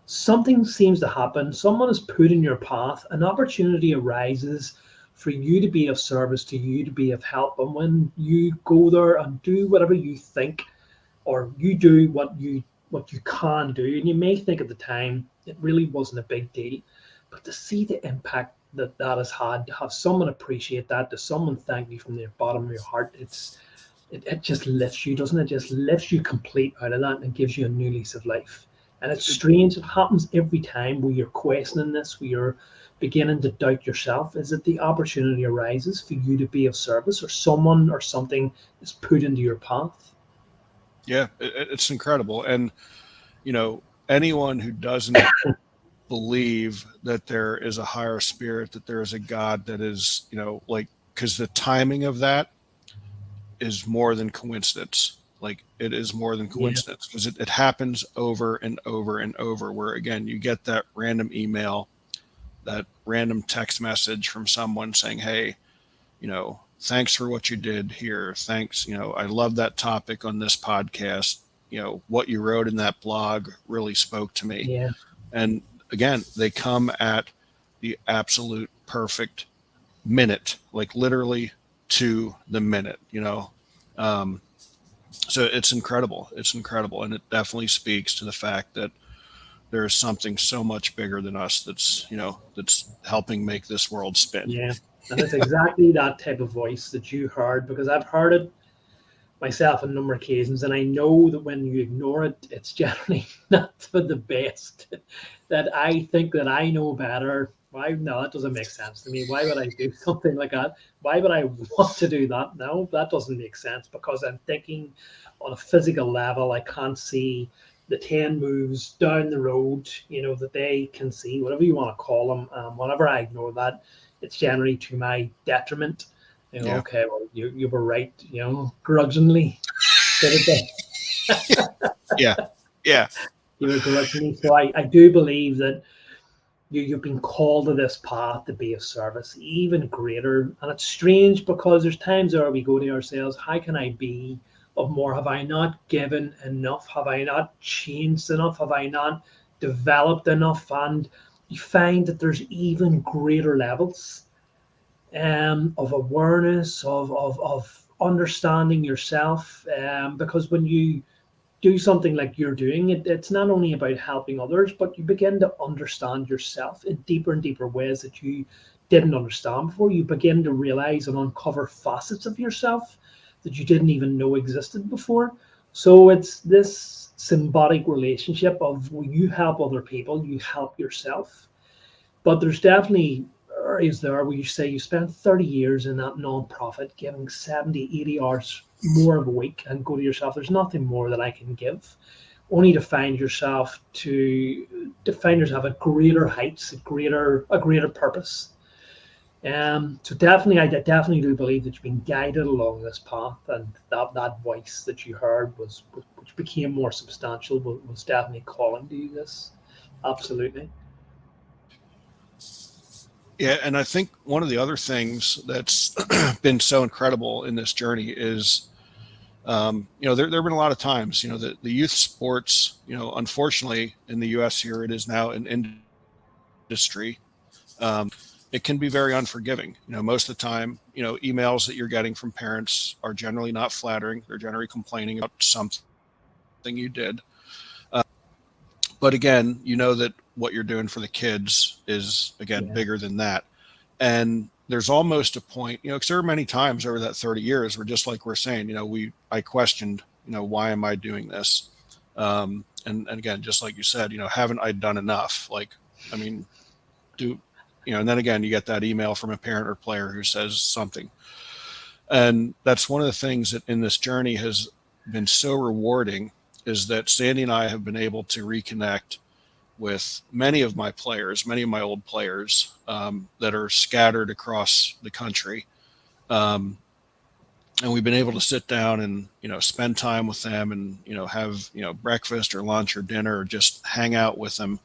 Something seems to happen. Someone is put in your path. An opportunity arises for you to be of service, to you to be of help. And when you go there and do whatever you think, or you do what you can do, and you may think at the time it really wasn't a big deal, but to see the impact that has had, to have someone appreciate that, to someone thank you from the bottom of your heart, it just lifts you, doesn't it? Just lifts you complete out of that and gives you a new lease of life. And it's strange, it happens every time where you're questioning this, where you're beginning to doubt yourself, is that the opportunity arises for you to be of service, or someone or something is put into your path. Yeah, it's incredible. And anyone who doesn't believe that there is a higher spirit, that there is a God that is, because the timing of that is more than coincidence. Like it is more than coincidence, because it happens over and over and over, where again, you get that random email, that random text message from someone saying, hey, thanks for what you did here. Thanks. I love that topic on this podcast. What you wrote in that blog really spoke to me. Yeah. And again, they come at the absolute perfect minute, like literally to the minute, so it's incredible. It's incredible. And it definitely speaks to the fact that there is something so much bigger than us that's helping make this world spin. Yeah. And it's exactly that type of voice that you heard, because I've heard it myself on a number of occasions, and I know that when you ignore it, it's generally not for the best. That I think that I know better. Why? No, that doesn't make sense to me. Why would I do something like that? Why would I want to do that? No, that doesn't make sense, because I'm thinking on a physical level. I can't see the 10 moves down the road, that they can see, whatever you want to call them. Whenever I ignore that, it's generally to my detriment. Yeah. Okay, well, you were right, grudgingly. Yeah. You were originally. So I do believe that you've been called to this path to be of service, even greater. And it's strange because there's times where we go to ourselves, how can I be of more? Have I not given enough? Have I not changed enough? Have I not developed enough? And you find that there's even greater levels of awareness, of understanding yourself. Because when you do something like you're doing, it's not only about helping others, but you begin to understand yourself in deeper and deeper ways that you didn't understand before. You begin to realize and uncover facets of yourself that you didn't even know existed before. So it's this symbiotic relationship of you help other people, you help yourself. But there's definitely areas there where you say you spent 30 years in that non-profit giving 70, 80 hours more of a week and go to yourself, there's nothing more that I can give. Only to find yourself to find yourself at greater heights, a greater purpose. So definitely, I definitely do believe that you've been guided along this path, and that voice that you heard which became more substantial was definitely calling to you this. Absolutely. Yeah, and I think one of the other things that's been so incredible in this journey is, there have been a lot of times, the youth sports, unfortunately in the U.S. here, it is now an industry. It can be very unforgiving. Most of the time, emails that you're getting from parents are generally not flattering. They're generally complaining about something you did. But again, you know that what you're doing for the kids is, again, Yeah. bigger than that. And there's almost a point, because there were many times over that 30 years where, just like we're saying, I questioned, why am I doing this? And again, just like you said, haven't I done enough? Like, I mean, and then again, you get that email from a parent or player who says something. And that's one of the things that in this journey has been so rewarding, is that Sandy and I have been able to reconnect with many of my players, many of my old players that are scattered across the country. Um, and we've been able to sit down and, spend time with them and, have, breakfast or lunch or dinner or just hang out with them.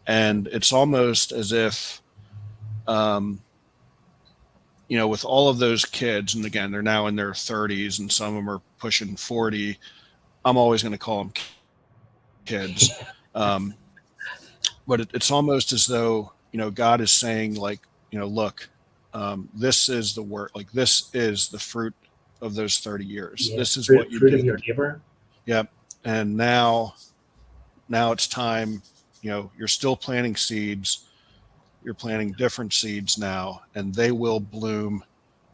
And it's almost as if, with all of those kids, and again, they're now in their 30s and some of them are pushing 40, I'm always going to call them kids. But it's almost as though, God is saying, like, look, this is the work, like, this is the fruit of those 30 years. Yeah, This is what fruit, you fruit of did. your labor. Yep. And now it's time, you're still planting seeds. You're planting different seeds now, and they will bloom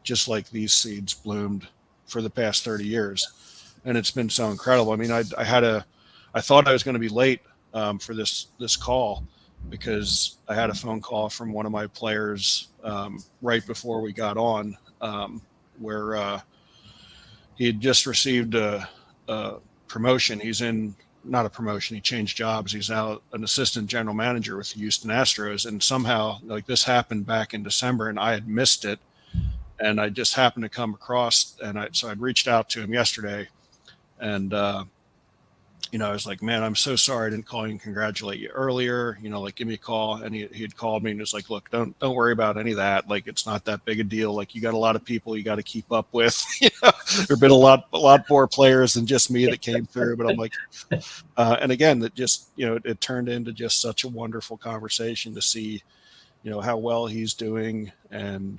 just like these seeds bloomed for the past 30 years. And it's been so incredible. I mean, I thought I was going to be late for this call, because I had a phone call from one of my players right before we got on, where he had just received a promotion. He's in, not a promotion, he changed jobs. He's now an assistant general manager with the Houston Astros. And somehow, like, this happened back in December and I had missed it. And I just happened to come across, so I'd reached out to him yesterday, and I was like, man, I'm so sorry I didn't call you and congratulate you earlier. Like, give me a call. And he had called me and was like, look, don't worry about any of that. Like, it's not that big a deal. Like, you got a lot of people you got to keep up with. There've been a lot more players than just me that came through. But I'm like, and again, that just, it turned into just such a wonderful conversation to see, how well he's doing. And,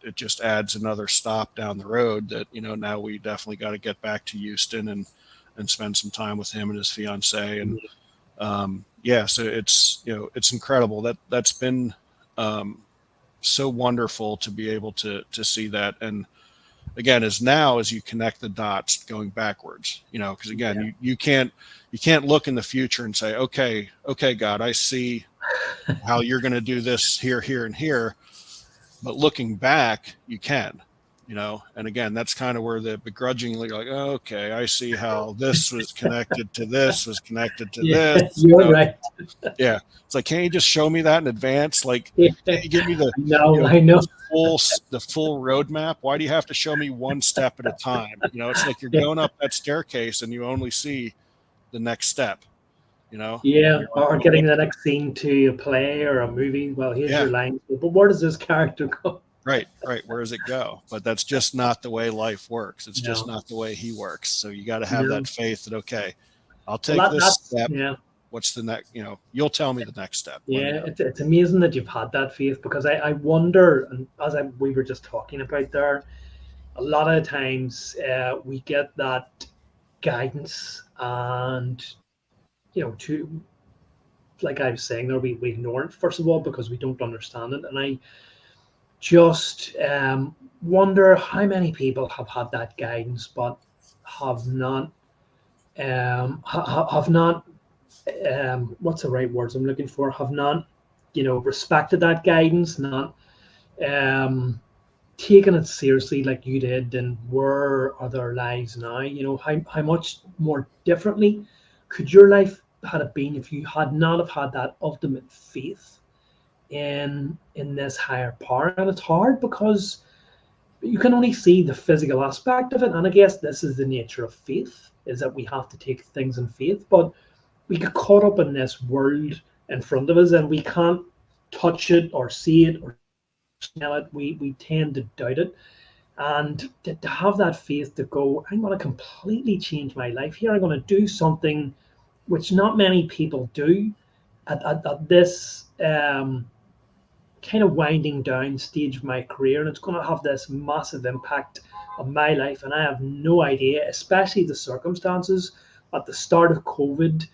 it just adds another stop down the road that, now we definitely got to get back to Houston and spend some time with him and his fiance. And so it's incredible. That's been so wonderful to be able to see that. And again, as you connect the dots going backwards, because again, you can't look in the future and say, okay, God, I see how you're going to do this here, and here. But looking back, you can. And again, that's kind of where the begrudgingly, like, oh, okay, I see how this was connected to this, was connected to Yeah, this. you're right. Yeah. It's like, can't you just show me that in advance? Like, Yeah. can't you give me No, I know. the full roadmap? Why do you have to show me one step at a time? It's like you're going up that staircase and you only see the next step, you know, Yeah, you're on or the way. getting the next scene to a play or a movie. Well, here's Yeah. your line, but where does this character go? Right, right. Where does it go? But that's just not the way life works. It's just No, not the way he works. So you got to have that no. faith that, okay, I'll Well, take this that's step. yeah, What's the next? You know, you'll tell me the next step. Let me yeah. know. It's amazing that you've had that faith because I wonder, and as we were just talking about there, a lot of times we get that guidance, and to like I was saying there, we ignore it first of all because we don't understand it, and I just wonder how many people have had that guidance but have not have not what's the right words I'm looking for, have not respected that guidance, not um taking it seriously like you did. And where are their lives now? How much more differently could your life had it been if you had not have had that ultimate faith in this higher power? And it's hard because you can only see the physical aspect of it, and I guess this is the nature of faith, is that we have to take things in faith. But we get caught up in this world in front of us, and we can't touch it or see it or smell it. We tend to doubt it. And to have that faith to go, I'm going to completely change my life here. I'm going to do something which not many people do at this kind of winding down stage of my career, and it's going to have this massive impact on my life. And I have no idea, especially the circumstances at the start of COVID,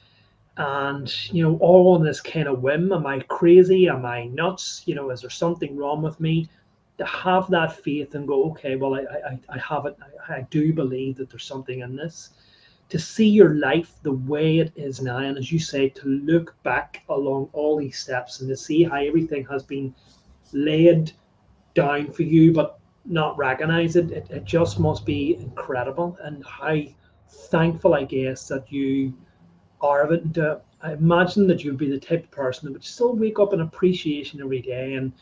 and all on this kind of whim. Am I crazy? Am I nuts? Is there something wrong with me? To have that faith and go, okay, well, I have it. I do believe that there's something in this. To see your life the way it is now, and as you say, to look back along all these steps and to see how everything has been laid down for you, but not recognize it. It just must be incredible, and how thankful, I guess, that you are of it. And I imagine that you'd be the type of person that would still wake up in appreciation every day, and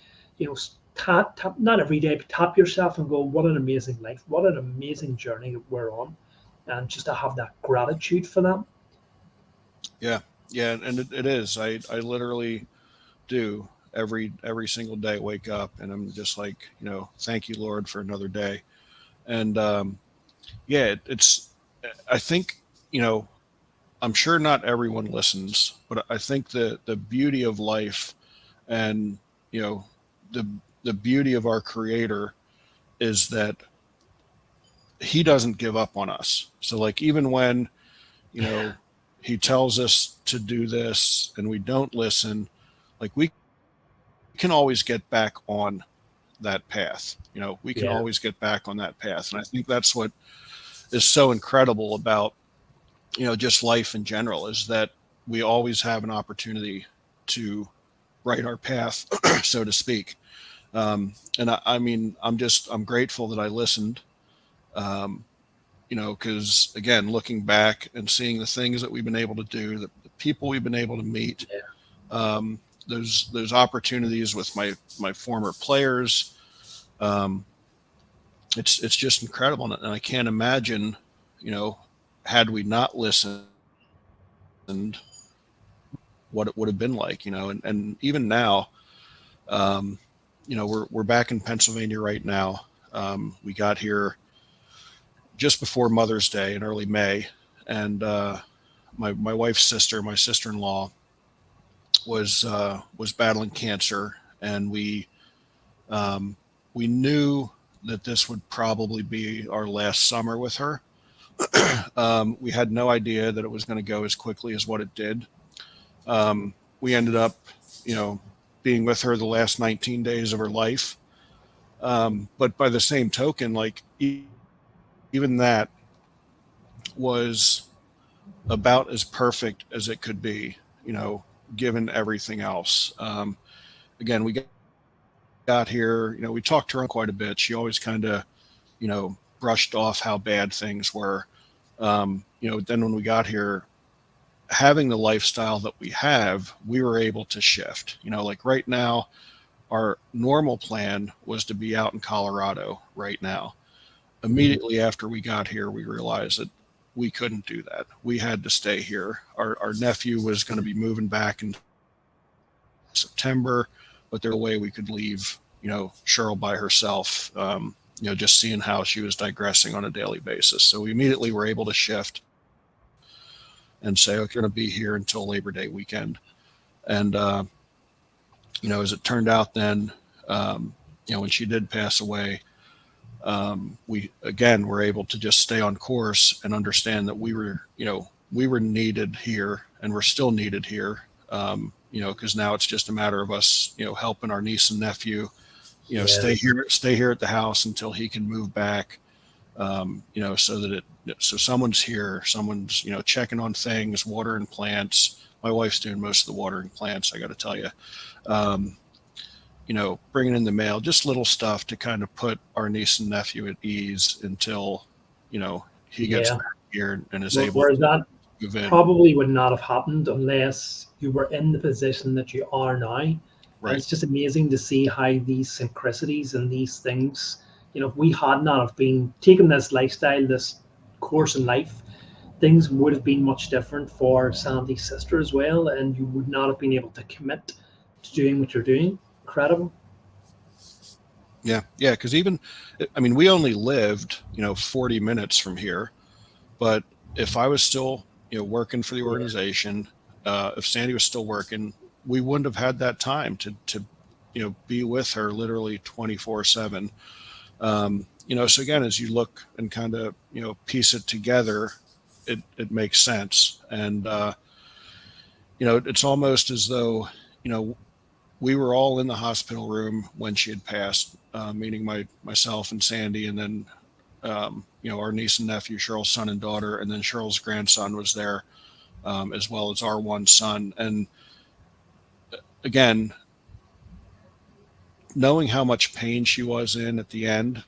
tap not every day, but tap yourself and go, "What an amazing life! What an amazing journey that we're on!" And just to have that gratitude for that. Yeah, yeah, and it is. I literally do every single day. Wake up and I'm just like, thank you, Lord, for another day. And yeah, it's. I think you know. I'm sure not everyone listens, but I think the beauty of life and you know the the beauty of our Creator is that He doesn't give up on us. So like even when you know He tells us to do this and we don't listen, like we can always get back on that path. We can Yeah, always get back on that path, and I think that's what is so incredible about just life in general is that we always have an opportunity to write our path, so to speak. And I mean, I'm grateful that I listened. Um, because again, looking back and seeing the things that we've been able to do, the people we've been able to meet, yeah, those opportunities with my former players, um, it's just incredible, and I can't imagine, you know, had we not listened, what it would have been like, and even now, um, we're back in Pennsylvania right now. We got here just before Mother's Day in early May, and my wife's sister, my sister-in-law, was battling cancer, and um, we knew that this would probably be our last summer with her. We had no idea that it was going to go as quickly as what it did. We ended up, you know, being with her the last 19 days of her life. But by the same token, like even that was about as perfect as it could be, given everything else. Again, we got here, we talked to her quite a bit. She always kind of, brushed off how bad things were. Then when we got here, having the lifestyle that we have, we were able to shift. Like right now, our normal plan was to be out in Colorado right now. Immediately after we got here, we realized that we couldn't do that. We had to stay here. Our nephew was going to be moving back in September, but there was no way we could leave, Cheryl by herself, just seeing how she was digressing on a daily basis. So we immediately were able to shift and say, okay, we're going to be here until Labor Day weekend. And, as it turned out then, when she did pass away, we again were able to just stay on course and understand that we were needed here, and we're still needed here. Because now it's just a matter of us, helping our niece and nephew, stay here at the house until he can move back. So someone's here, someone's, checking on things, watering plants. My wife's doing most of the watering plants, I got to tell you. Bringing in the mail, just little stuff to kind of put our niece and nephew at ease until, he gets back here and is able Whereas to that move in. probably would not have happened unless you were in the position that you are now. And Right. it's just amazing to see how these synchronicities and these things, if we had not have been taking this lifestyle, this course in life, things would have been much different for Sandy's sister as well, and you would not have been able to commit to doing what you're doing. Incredible. Yeah. Because we only lived, 40 minutes from here, but if I was still, working for the organization, if Sandy was still working, we wouldn't have had that time to be with her literally 24/7. So again, as you look and kind of, piece it together, it makes sense. And, it's almost as though, we were all in the hospital room when she had passed, meaning myself and Sandy, and then, our niece and nephew, Cheryl's son and daughter, and then Cheryl's grandson was there, as well as our one son. And again, knowing how much pain she was in at the end,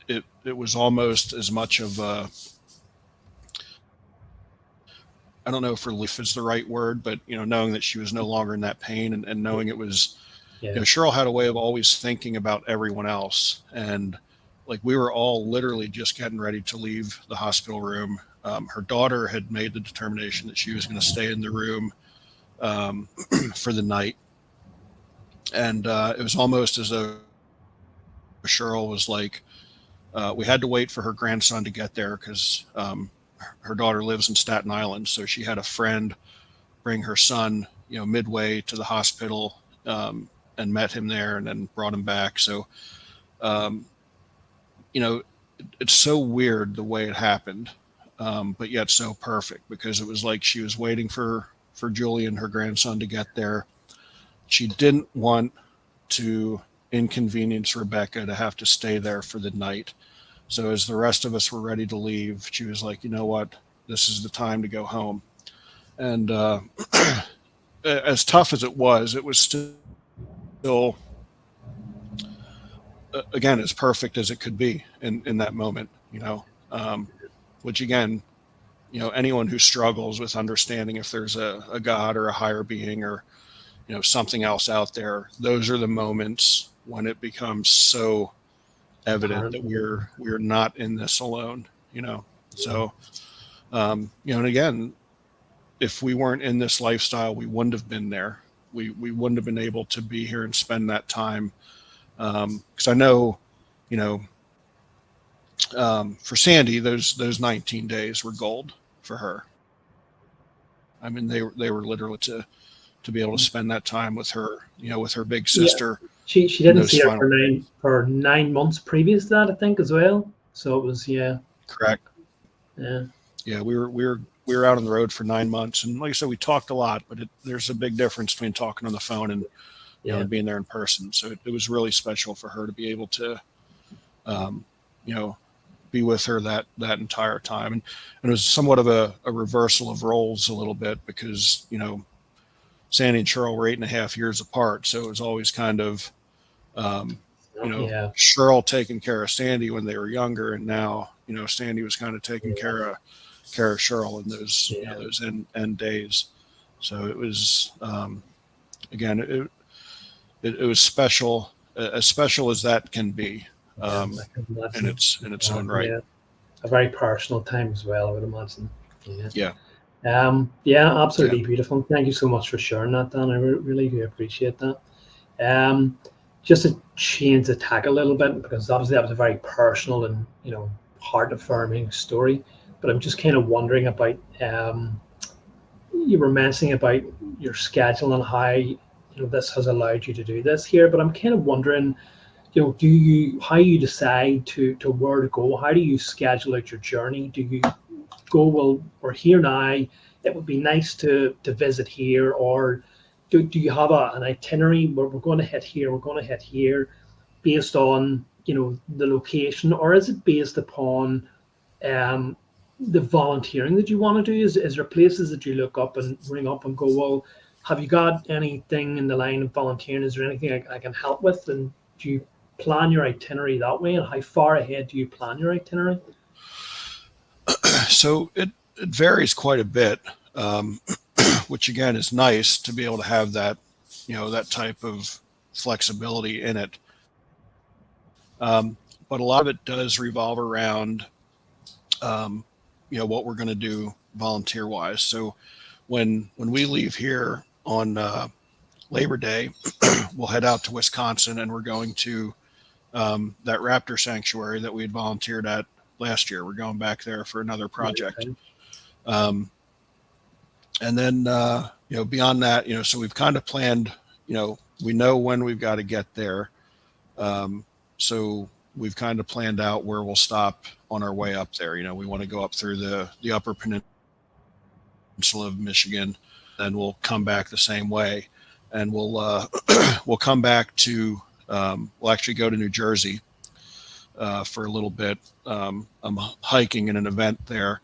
it was almost as much of a, I don't know if relief is the right word, but knowing that she was no longer in that pain, and knowing it was, Cheryl had a way of always thinking about everyone else. And like, we were all literally just getting ready to leave the hospital room. Her daughter had made the determination that she was going to stay in the room for the night. And it was almost as though Cheryl was like, we had to wait for her grandson to get there because her daughter lives in Staten Island. So she had a friend bring her son, midway to the hospital, and met him there and then brought him back. So, it's so weird the way it happened, but yet so perfect, because it was like she was waiting for Julian, her grandson, to get there. She didn't want to inconvenience Rebecca to have to stay there for the night. So as the rest of us were ready to leave, she was like, you know what, this is the time to go home. And as tough as it was still, again, as perfect as it could be in that moment, which again, anyone who struggles with understanding if there's a God or a higher being or, something else out there, those are the moments when it becomes so evident that we're not in this alone, So, and again, if we weren't in this lifestyle, we wouldn't have been there. We wouldn't have been able to be here and spend that time. Because I know, for Sandy, those 19 days were gold for her. I mean, they were literally to be able to spend that time with her, with her big sister. She didn't see her for 9 months previous to that, I think, as well. So it was correct. Yeah. We were out on the road for 9 months, and like I said, we talked a lot, but there's a big difference between talking on the phone and and being there in person. So it was really special for her to be able to, be with her that entire time. And it was somewhat of a reversal of roles a little bit, because, Sandy and Cheryl were 8.5 years apart. So it was always kind of, Cheryl taking care of Sandy when they were younger. And now, Sandy was kind of taking care of Cheryl in those, those end days. So it was, again, it was special, as special as that can be, in its own right. a very personal time as well, I would imagine. Yeah. Yeah, Yeah, yeah. absolutely beautiful. Thank you so much for sharing that, Dan. I really do appreciate that. Um, just to change the tack a little bit, because obviously that was a very personal and heart affirming story. But I'm just kind of wondering about you were mentioning about your schedule and how this has allowed you to do this here. But I'm kind of wondering, do you how you decide to where to go? How do you schedule out your journey? Do you go, well, we're here now, it would be nice to visit here, or do you have an itinerary where we're going to hit here, we're going to hit here, based on the location, or is it based upon um, the volunteering that you want to do? Is there places that you look up and ring up and go, well, have you got anything in the line of volunteering? Is there anything I can help with? And do you plan your itinerary that way? And how far ahead do you plan your itinerary? So it varies quite a bit, um, which again is nice to be able to have that, that type of flexibility in it. But a lot of it does revolve around, um, what we're going to do volunteer wise. So when we leave here on Labor Day, we'll head out to Wisconsin, and we're going to that raptor sanctuary that we had volunteered at last year. We're going back there for another Right, project. okay. Um, and then, beyond that, so we've kind of planned, we know when we've got to get there. Um, so we've kind of planned out where we'll stop on our way up there. We want to go up through the upper peninsula of Michigan, then we'll come back the same way, and we'll come back to we'll actually go to New Jersey for a little bit. I'm hiking in an event there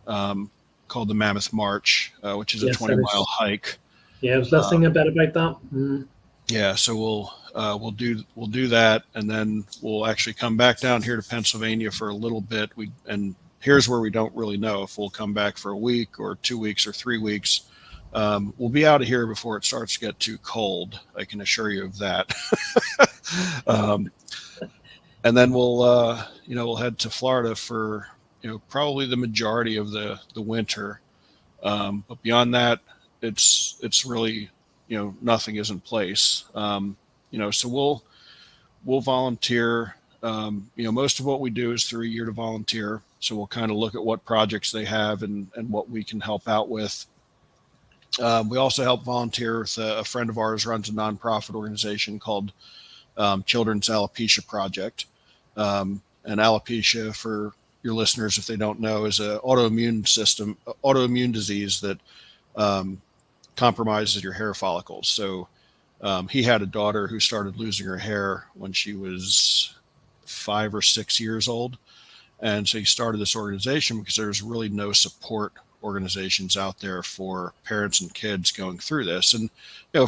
um, called the Mammoth March, which is a Yes, 20-mile hike. yeah, I was Uh, listening a bit about that. yeah, so we'll do that, and then we'll actually come back down here to Pennsylvania for a little bit. And here's where we don't really know if we'll come back for a week or 2 weeks or 3 weeks. We'll be out of here before it starts to get too cold. I can assure you of that. um, and then we'll head to Florida for probably the majority of the winter. But beyond that, it's really nothing is in place. So we'll volunteer. Most of what we do is through a year to volunteer. So we'll kind of look at what projects they have and what we can help out with. We also help volunteer with a friend of ours runs a nonprofit organization called Children's Alopecia Project. And alopecia, for your listeners, if they don't know, is an autoimmune disease that um, compromises your hair follicles. So he had a daughter who started losing her hair when she was 5 or 6 years old. And so he started this organization because there's really no support organizations out there for parents and kids going through this. And,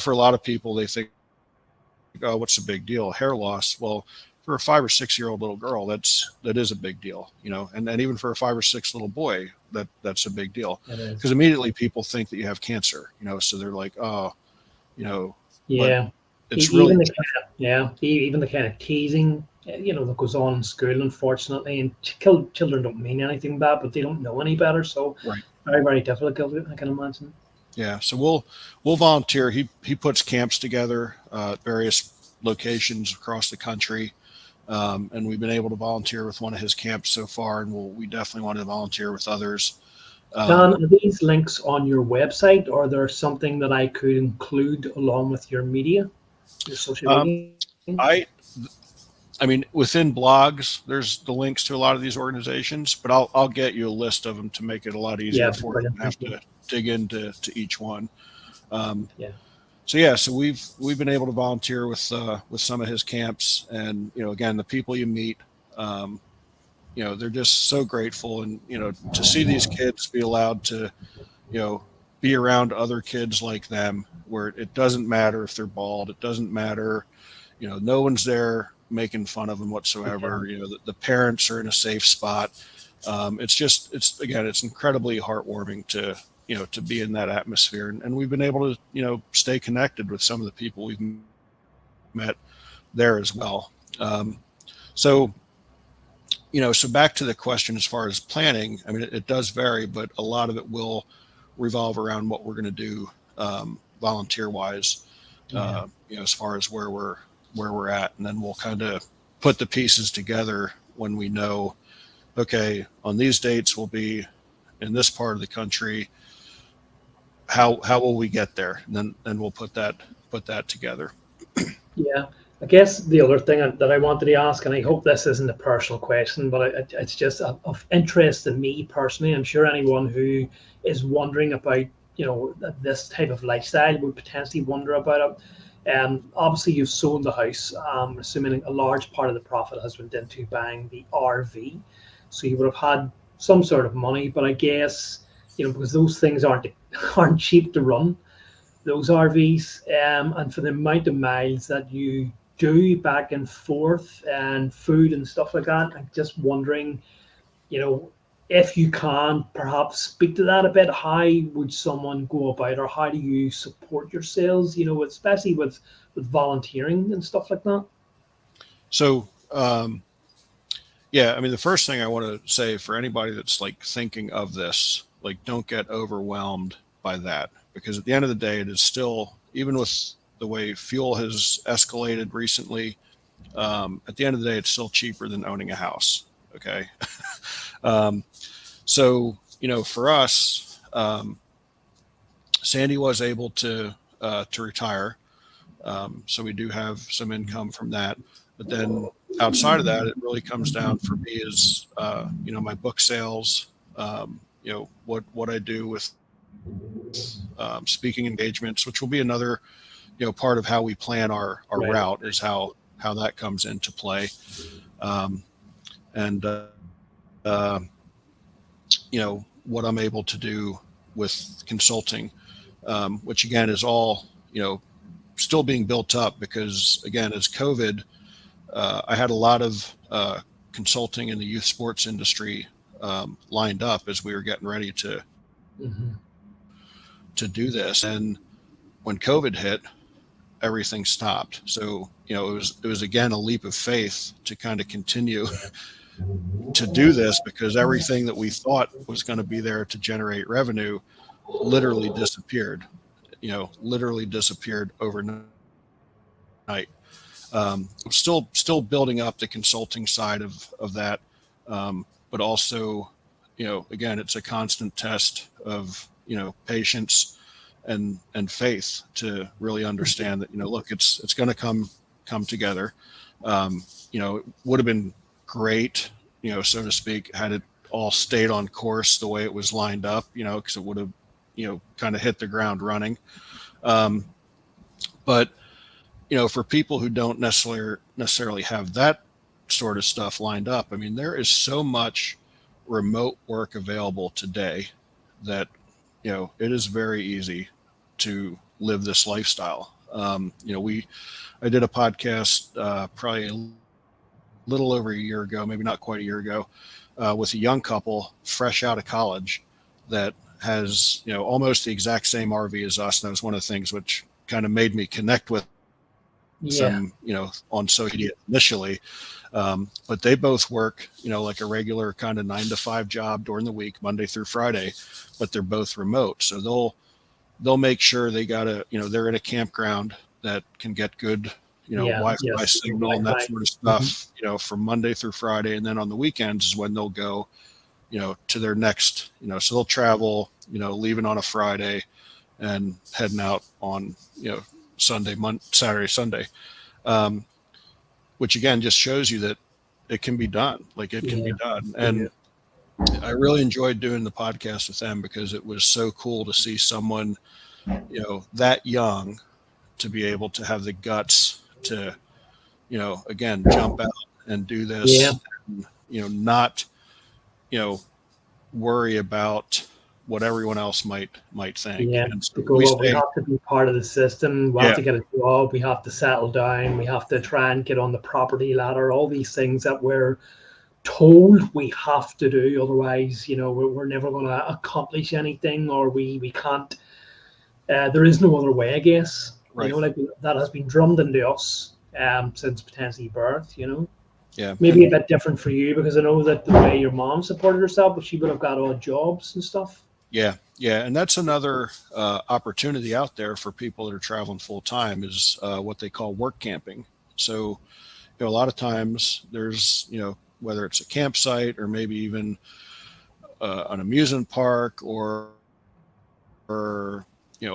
for a lot of people, they think, oh, what's the big deal? Hair loss. Well, for a 5 or 6 year old little girl, that is a big deal, and even for a 5 or 6 little boy, that's a big deal, It is. because immediately people think that you have cancer, so they're like, oh, but Yeah. it's Even really, the kind of, yeah, even the kind of teasing, that goes on in school, unfortunately, and children don't mean anything bad, but they don't know any better. So right. very, very difficult, I can imagine. Yeah, so we'll volunteer. He puts camps together at various locations across the country, and we've been able to volunteer with one of his camps so far, and we definitely want to volunteer with others. Dan, Um, are these links on your website, or there something that I could include along with your media, your social um, media? I I mean, within blogs, there's the links to a lot of these organizations, but I'll get you a list of them to make it a lot easier Yeah, for you brilliant. and have Thank you. to dig into each one. Um, Yeah. so yeah, so we've been able to volunteer with some of his camps, and again, the people you meet, um, they're just so grateful, and to see these kids be allowed to you know be around other kids like them, where it doesn't matter if they're bald, it doesn't matter, no one's there making fun of them Yeah. whatsoever. The parents are in a safe spot. It's incredibly heartwarming to be in that atmosphere, and we've been able to stay connected with some of the people we've met there as well. So So back to the question as far as planning, I mean, it does vary, but a lot of it will revolve around what we're going to do volunteer wise, Yeah. as far as where we're at, and then we'll kind of put the pieces together when we know, okay, on these dates we'll be in this part of the country. How will we get there? And then we'll put that together. Yeah, I guess the other thing that I wanted to ask, and I hope this isn't a personal question, but it's just of interest to me personally. I'm sure anyone who is wondering about, this type of lifestyle would potentially wonder about it. Obviously, you've sold the house. Assuming a large part of the profit has went into buying the RV, so you would have had some sort of money. But I guess, because those things aren't cheap to run, those RVs, and for the amount of miles that you do back and forth and food and stuff like that. I'm just wondering, you know, if you can perhaps speak to that a bit. How would someone go about, or how do you support your sales? Especially with volunteering and stuff like that. So yeah, I mean, the first thing I want to say for anybody that's like thinking of this, like, don't get overwhelmed by that, because at the end of the day, it is still, even with the way fuel has escalated recently, at the end of the day, it's still cheaper than owning a house. Okay. um, so, for us, Sandy was able to retire. So we do have some income from that. But then outside of that, it really comes down for me is, my book sales, what I do with speaking engagements, which will be another, part of how we plan our Right. route, is how that comes into play. And, what I'm able to do with consulting, which again is all, still being built up, because again, as COVID, I had a lot of consulting in the youth sports industry lined up as we were getting ready Hmm. to do this. And when COVID hit, everything stopped. So, it was again a leap of faith to kind of continue to do this, because everything that we thought was going to be there to generate revenue literally disappeared, literally disappeared overnight. Still building up the consulting side of that, but also, again, it's a constant test of, patience and faith to really understand that, look, it's going to come together. It would have been great, so to speak, had it all stayed on course the way it was lined up, because it would have, kind of hit the ground running. But for people who don't necessarily have that sort of stuff lined up, I mean, there is so much remote work available today that, it is very easy to live this lifestyle. I did a podcast probably a little over a year ago, maybe not quite a year ago, with a young couple fresh out of college that has, almost the exact same RV as us. And that was one of the things which kind of made me connect with Yeah. them, on social media initially. But they both work, like a regular kind of 9 to 5 job during the week, Monday through Friday, but they're both remote. So they'll make sure they they're in a campground that can get good, Yeah. Wi-Fi Yes. signal and that Wi-Fi. sort of Hmm. stuff, from Monday through Friday. And then on the weekends is when they'll go, to their next, so they'll travel, leaving on a Friday and heading out on, Saturday, Sunday, um, which again just shows you that it can be done. Like, it can Yeah. be done. Yeah. And I really enjoyed doing the podcast with them, because it was so cool to see someone, that young, to be able to have the guts to, again, jump out and do Yeah. this, and, not, you know, worry about what everyone else might think. Yeah, And to so go, we well, we stay, have to be part of the system. We have yeah, to get a job. We have to settle down. We have to try and get on the property ladder. All these things that we're told we have to do. Otherwise, we're never going to accomplish anything, or we can't. There is no other way, I guess. right. Like that has been drummed into us since potentially birth. Yeah. Maybe And a bit different for you because I know that the way your mom supported herself, but she would have got odd jobs and stuff. yeah, yeah. And that's another opportunity out there for people that are traveling full time is what they call work camping. So, a lot of times there's, whether it's a campsite or maybe even an amusement park or, a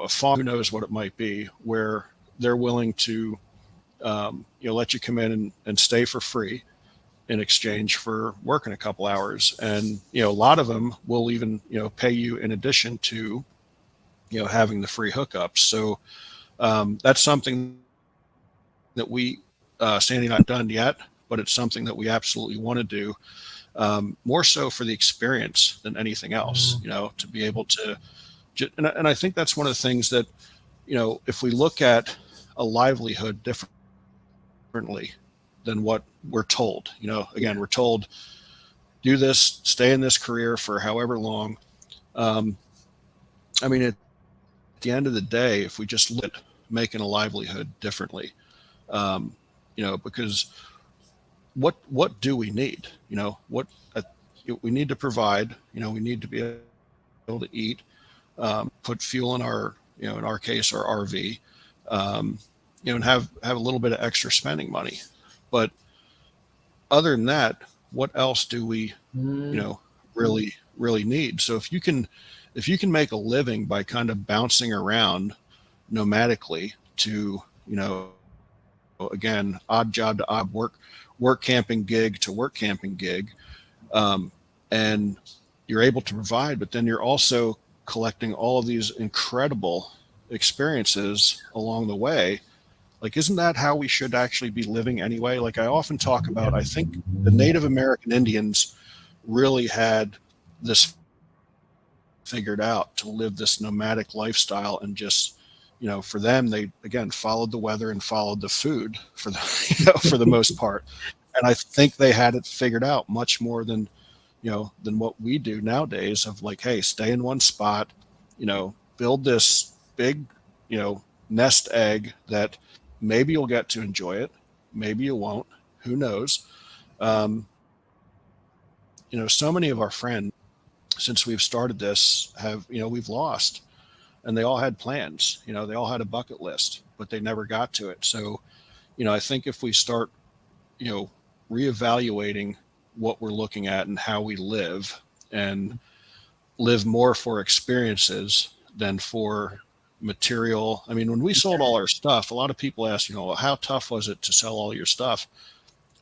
farm, who knows what it might be, where they're willing to, let you come in and stay for free in exchange for working a couple hours. And, a lot of them will even, pay you in addition to, having the free hookups. So that's something that we, Sandy and I haven't done yet, but it's something that we absolutely want to do. More so for the experience than anything else, Mm, to be able to, and I think that's one of the things that, if we look at a livelihood differently than what we're told, again, we're told yeah. do this, stay in this career for however long. Um, I mean, at the end of the day, if we just look at making a livelihood differently, because what do we need? What uh, we need to provide. We need to be able to eat, put fuel in our, in our case, our RV, um, and have a little bit of extra spending money. But other than that, what else do we, Mm, really need? So if you can make a living by kind of bouncing around nomadically to, again, odd job to odd work camping gig to work camping gig, and you're able to provide, but then you're also collecting all of these incredible experiences along the way. Like, isn't that how we should actually be living anyway? Like, I often talk yeah. about, I think the Native American Indians really had this figured out to live this nomadic lifestyle, and just, for them, they again followed the weather and followed the food for the, for the most part. And I think they had it figured out much more than what we do nowadays of like, hey, stay in one spot, build this big, nest egg that maybe you'll get to enjoy it, maybe you won't, who knows. So many of our friends, since we've started this, have, we've lost, and they all had plans, they all had a bucket list, but they never got to it. So, I think if we start, you know, reevaluating what we're looking at and how we live, and live more for experiences than for material. I mean, when we sold all our stuff, a lot of people ask, how tough was it to sell all your stuff?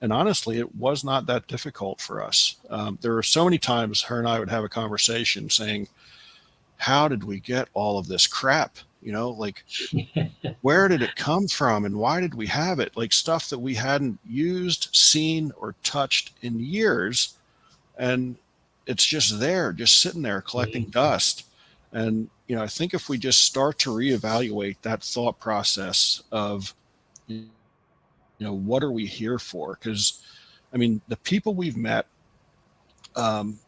And honestly, it was not that difficult for us. There were so many times her and I would have a conversation saying, how did we get all of this crap? Like, where did it come from and why did we have it? Like, stuff that we hadn't used, seen, or touched in years. And it's just there, just sitting there collecting dust. And, I think if we just start to reevaluate that thought process of, what are we here for? Because, I mean, the people we've met,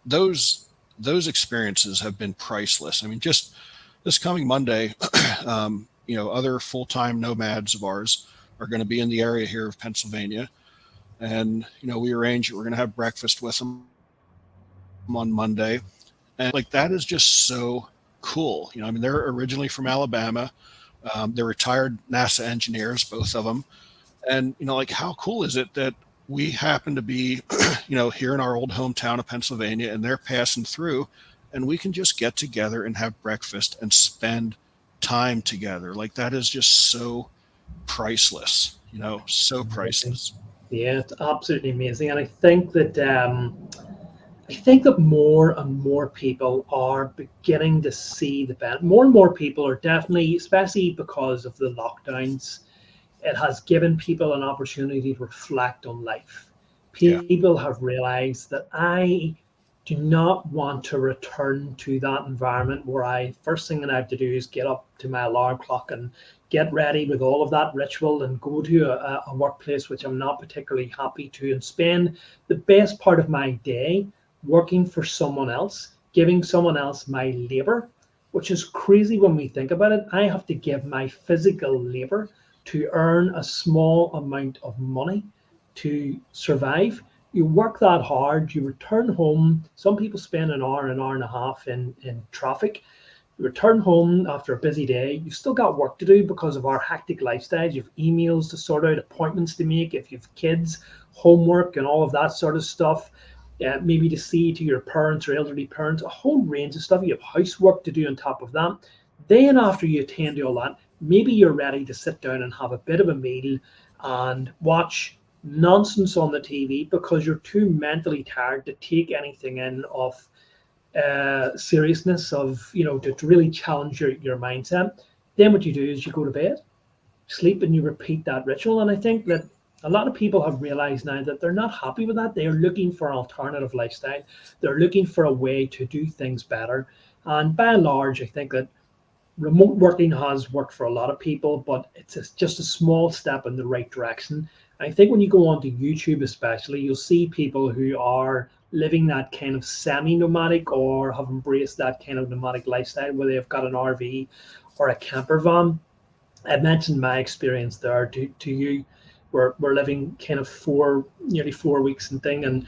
those experiences have been priceless. I mean, just this coming Monday, other full-time nomads of ours are going to be in the area here of Pennsylvania. And, we arrange we're going to have breakfast with them on Monday. And like, that is just so cool. I mean, they're originally from Alabama. They're retired NASA engineers, both of them. And, like, how cool is it that we happen to be, here in our old hometown of Pennsylvania, and they're passing through, and we can just get together and have breakfast and spend time together. Like, that is just so priceless, so Amazing. priceless. Yeah, it's absolutely amazing. And I think that more and more people are beginning to see the benefit. More and more people are definitely, especially because of the lockdowns, it has given people an opportunity to reflect on life. Yeah. People have realized that I do not want to return to that environment where I first thing that I have to do is get up to my alarm clock and get ready with all of that ritual and go to a workplace which I'm not particularly happy to and spend the best part of my day working for someone else, giving someone else my labor, which is crazy when we think about it. I have to give my physical labor to earn a small amount of money. to survive. You work that hard, you return home. Some people spend an hour and a half in traffic. You return home after a busy day. You've still got work to do because of our hectic lifestyles. You've emails to sort out, appointments to make, if you've kids, homework, and all of that sort of stuff. Maybe to see to your parents or elderly parents, a whole range of stuff. You have housework to do on top of that. Then, after you attend to all that, maybe you're ready to sit down and have a bit of a meal and watch nonsense on the TV because you're too mentally tired to take anything in of seriousness of to really challenge your mindset. Then what you do is you go to bed, sleep, and you repeat that ritual. And I think that a lot of people have realized now that they're not happy with that. They are looking for an alternative lifestyle. They're looking for a way to do things better. And by and large, I think that remote working has worked for a lot of people, but just a small step in the right direction. I think when you go onto YouTube, especially, you'll see people who are living that kind of semi-nomadic or have embraced that kind of nomadic lifestyle where they've got an RV or a camper van. I mentioned my experience there to you. We're living kind of nearly 4 weeks and thing, and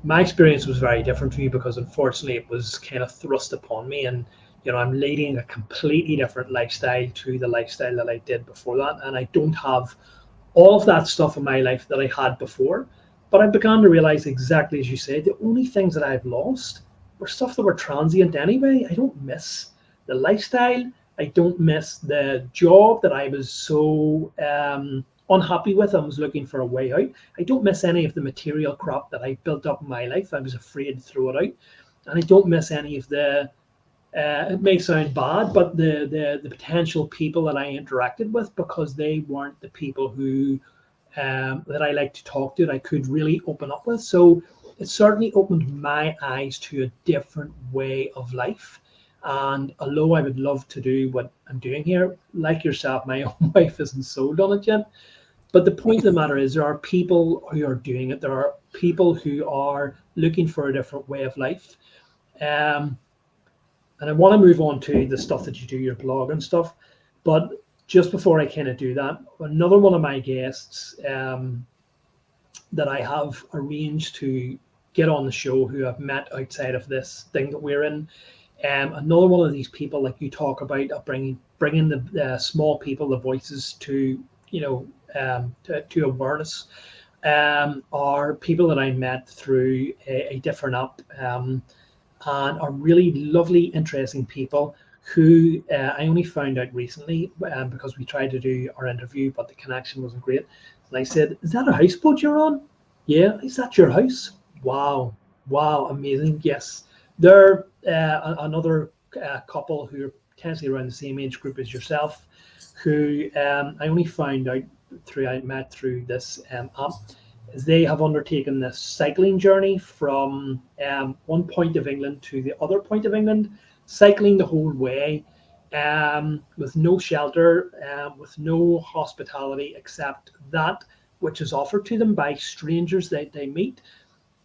my experience was very different for you because unfortunately it was kind of thrust upon me, and I'm leading a completely different lifestyle to the lifestyle that I did before that, and I don't have all of that stuff in my life that I had before. But I began to realize, exactly as you said, the only things that I've lost were stuff that were transient anyway. I don't miss the lifestyle. I don't miss the job that I was so unhappy with. I was looking for a way out. I don't miss any of the material crap that I built up in my life. I was afraid to throw it out. And I don't miss any of the it may sound bad, but the potential people that I interacted with, because they weren't the people who that I like to talk to, that I could really open up with. So it certainly opened my eyes to a different way of life. And although I would love to do what I'm doing here, like yourself, my own wife isn't sold on it yet. But the point of the matter is, there are people who are doing it. There are people who are looking for a different way of life. Um, and I want to move on to the stuff that you do, your blog and stuff. But just before I kind of do that, another one of my guests that I have arranged to get on the show, who I've met outside of this thing that we're in, another one of these people, like you talk about, bringing the small people, the voices to to awareness, are people that I met through a different app. And are really lovely, interesting people who I only found out recently because we tried to do our interview, but the connection wasn't great. And I said, "Is that a houseboat you're on?" "Yeah." "Is that your house?" "Wow, wow, amazing." Yes, they're another couple who are potentially around the same age group as yourself, who I only found out I met through this app. They have undertaken this cycling journey from one point of England to the other point of England, cycling the whole way, with no shelter, with no hospitality except that which is offered to them by strangers that they meet.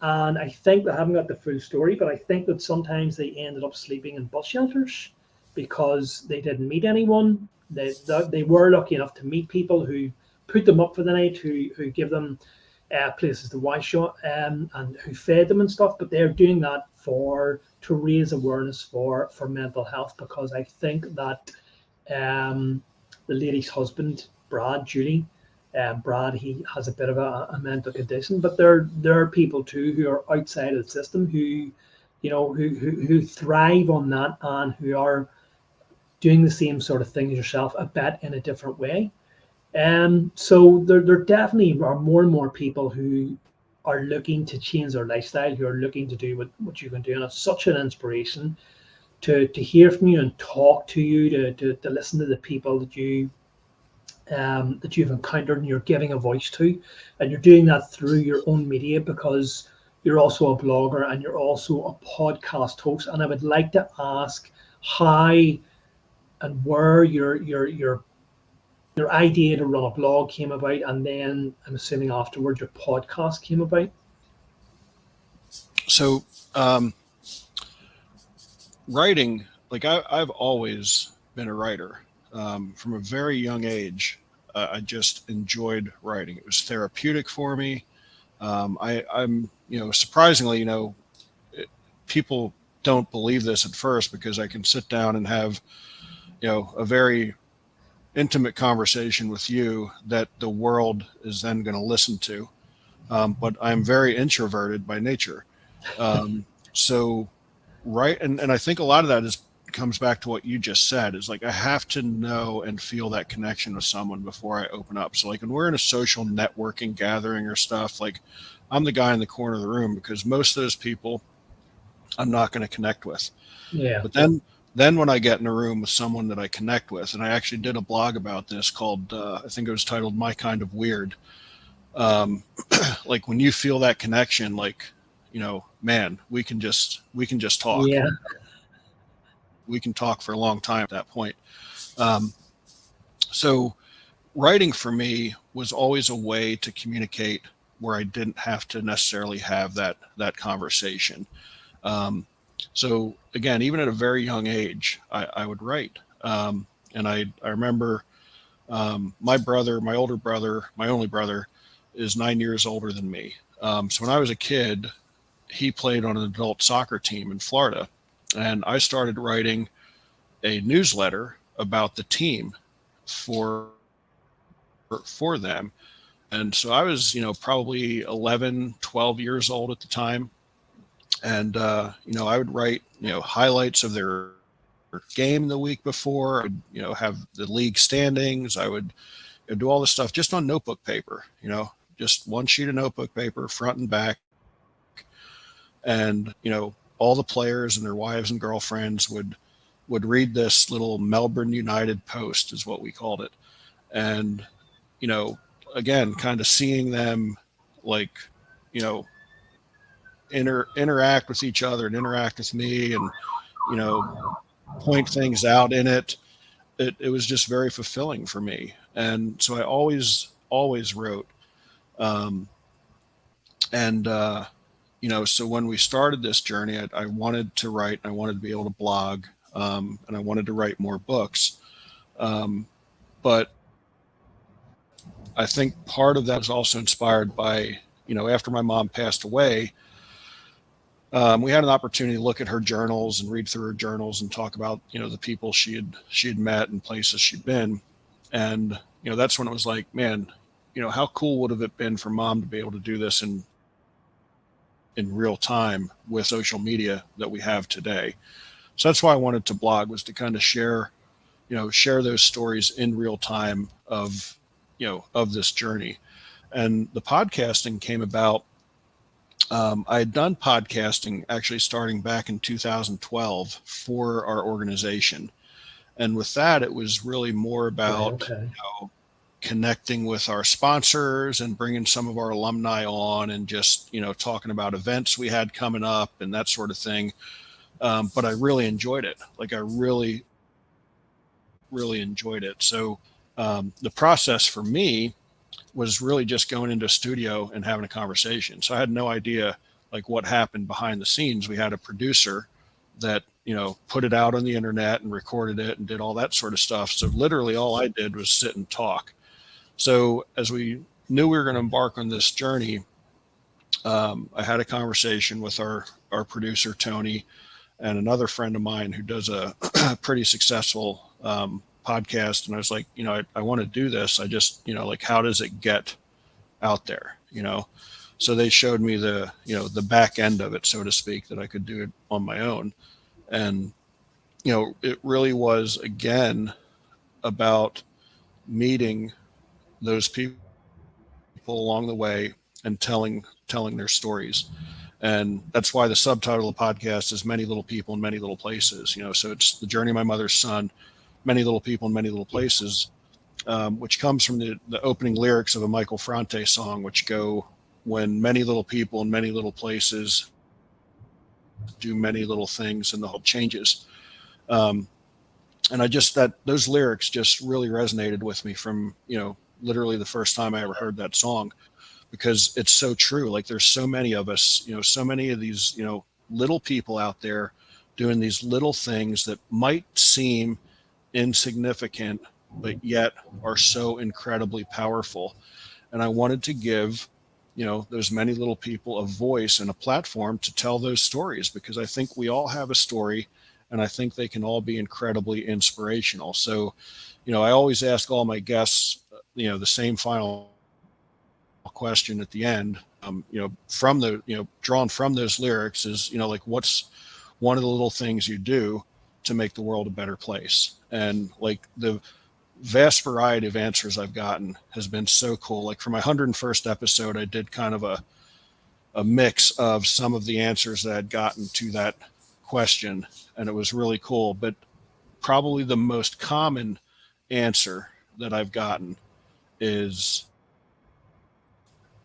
And I think, I haven't got the full story, but I think that sometimes they ended up sleeping in bus shelters because they didn't meet anyone. They were lucky enough to meet people who put them up for the night, who give them places to wash up, and who fed them and stuff. But they're doing that to raise awareness for mental health, because I think that the lady's husband, Julie, Brad, he has a bit of a mental condition. But there are people too who are outside of the system who who thrive on that, and who are doing the same sort of thing as yourself, a bit in a different way. So there definitely are more and more people who are looking to change their lifestyle, who are looking to do what you can do. And it's such an inspiration to hear from you and talk to you, to listen to the people that you've encountered and you're giving a voice to. And you're doing that through your own media, because you're also a blogger and you're also a podcast host. And I would like to ask how and where your idea to run a blog came about, and then I'm assuming afterwards your podcast came about. So, writing, like I've always been a writer from a very young age. I just enjoyed writing. It was therapeutic for me. I'm, surprisingly, it, people don't believe this at first because I can sit down and have, a very intimate conversation with you that the world is then going to listen to. But I'm very introverted by nature. So, right. And I think a lot of that is comes back to what you just said is like I have to know and feel that connection with someone before I open up. So like when we're in a social networking gathering or stuff, like I'm the guy in the corner of the room because most of those people I'm not going to connect with. Yeah. But then when I get in a room with someone that I connect with, and I actually did a blog about this called I think it was titled "My Kind of Weird." Um, like when you feel that connection, like man, we can just talk. Yeah. We can talk for a long time at that point. Um, so writing for me was always a way to communicate where I didn't have to necessarily have that conversation. Um, so again, even at a very young age, I would write. And I remember my brother, my older brother, my only brother, is 9 years older than me. So when I was a kid, he played on an adult soccer team in Florida, and I started writing a newsletter about the team for them. And so I was, probably 11, 12 years old at the time. And, I would write, highlights of their game the week before. I would, have the league standings. I would do all this stuff just on notebook paper, just one sheet of notebook paper, front and back. And, all the players and their wives and girlfriends would read this little Melbourne United post is what we called it. And, you know, again, kind of seeing them like, you know, interact with each other and interact with me and, you know, point things out in it. It was just very fulfilling for me. And so I always wrote. Um, and, so when we started this journey, I wanted to write, I wanted to be able to blog, and I wanted to write more books. But I think part of that was also inspired by, after my mom passed away, we had an opportunity to look at her journals and read through her journals and talk about, the people she had met and places she'd been. And, that's when it was like, man, how cool would have it been for mom to be able to do this in real time with social media that we have today. So that's why I wanted to blog, was to kind of share those stories in real time of this journey. And the podcasting came about. I had done podcasting actually starting back in 2012 for our organization. And with that, it was really more Right. about Okay. connecting with our sponsors and bringing some of our alumni on and just, talking about events we had coming up and that sort of thing. But I really enjoyed it. Like I really enjoyed it. So the process for me was really just going into a studio and having a conversation. So I had no idea like what happened behind the scenes. We had a producer that, put it out on the internet and recorded it and did all that sort of stuff. So literally all I did was sit and talk. So as we knew we were going to embark on this journey, I had a conversation with our producer, Tony, and another friend of mine who does a pretty successful podcast. And I was like, I want to do this. I just, like, how does it get out there? So they showed me the back end of it, so to speak, that I could do it on my own. And, it really was, again, about meeting those people along the way and telling their stories. And that's why the subtitle of the podcast is Many Little People in Many Little Places. So it's the journey of my mother's son, Many Little People in Many Little Places, which comes from the opening lyrics of a Michael Franti song, which go, when many little people in many little places do many little things and the whole world changes. Um, and that those lyrics just really resonated with me from, literally the first time I ever heard that song, because it's so true. Like there's so many of us, so many of these, little people out there doing these little things that might seem insignificant, but yet are so incredibly powerful. And I wanted to give, those many little people a voice and a platform to tell those stories, because I think we all have a story, and I think they can all be incredibly inspirational. So, I always ask all my guests, the same final question at the end, from the, drawn from those lyrics is, what's one of the little things you do to make the world a better place? And like the vast variety of answers I've gotten has been so cool. Like for my 101st episode, I did kind of a mix of some of the answers that I'd gotten to that question, and it was really cool. But probably the most common answer that I've gotten is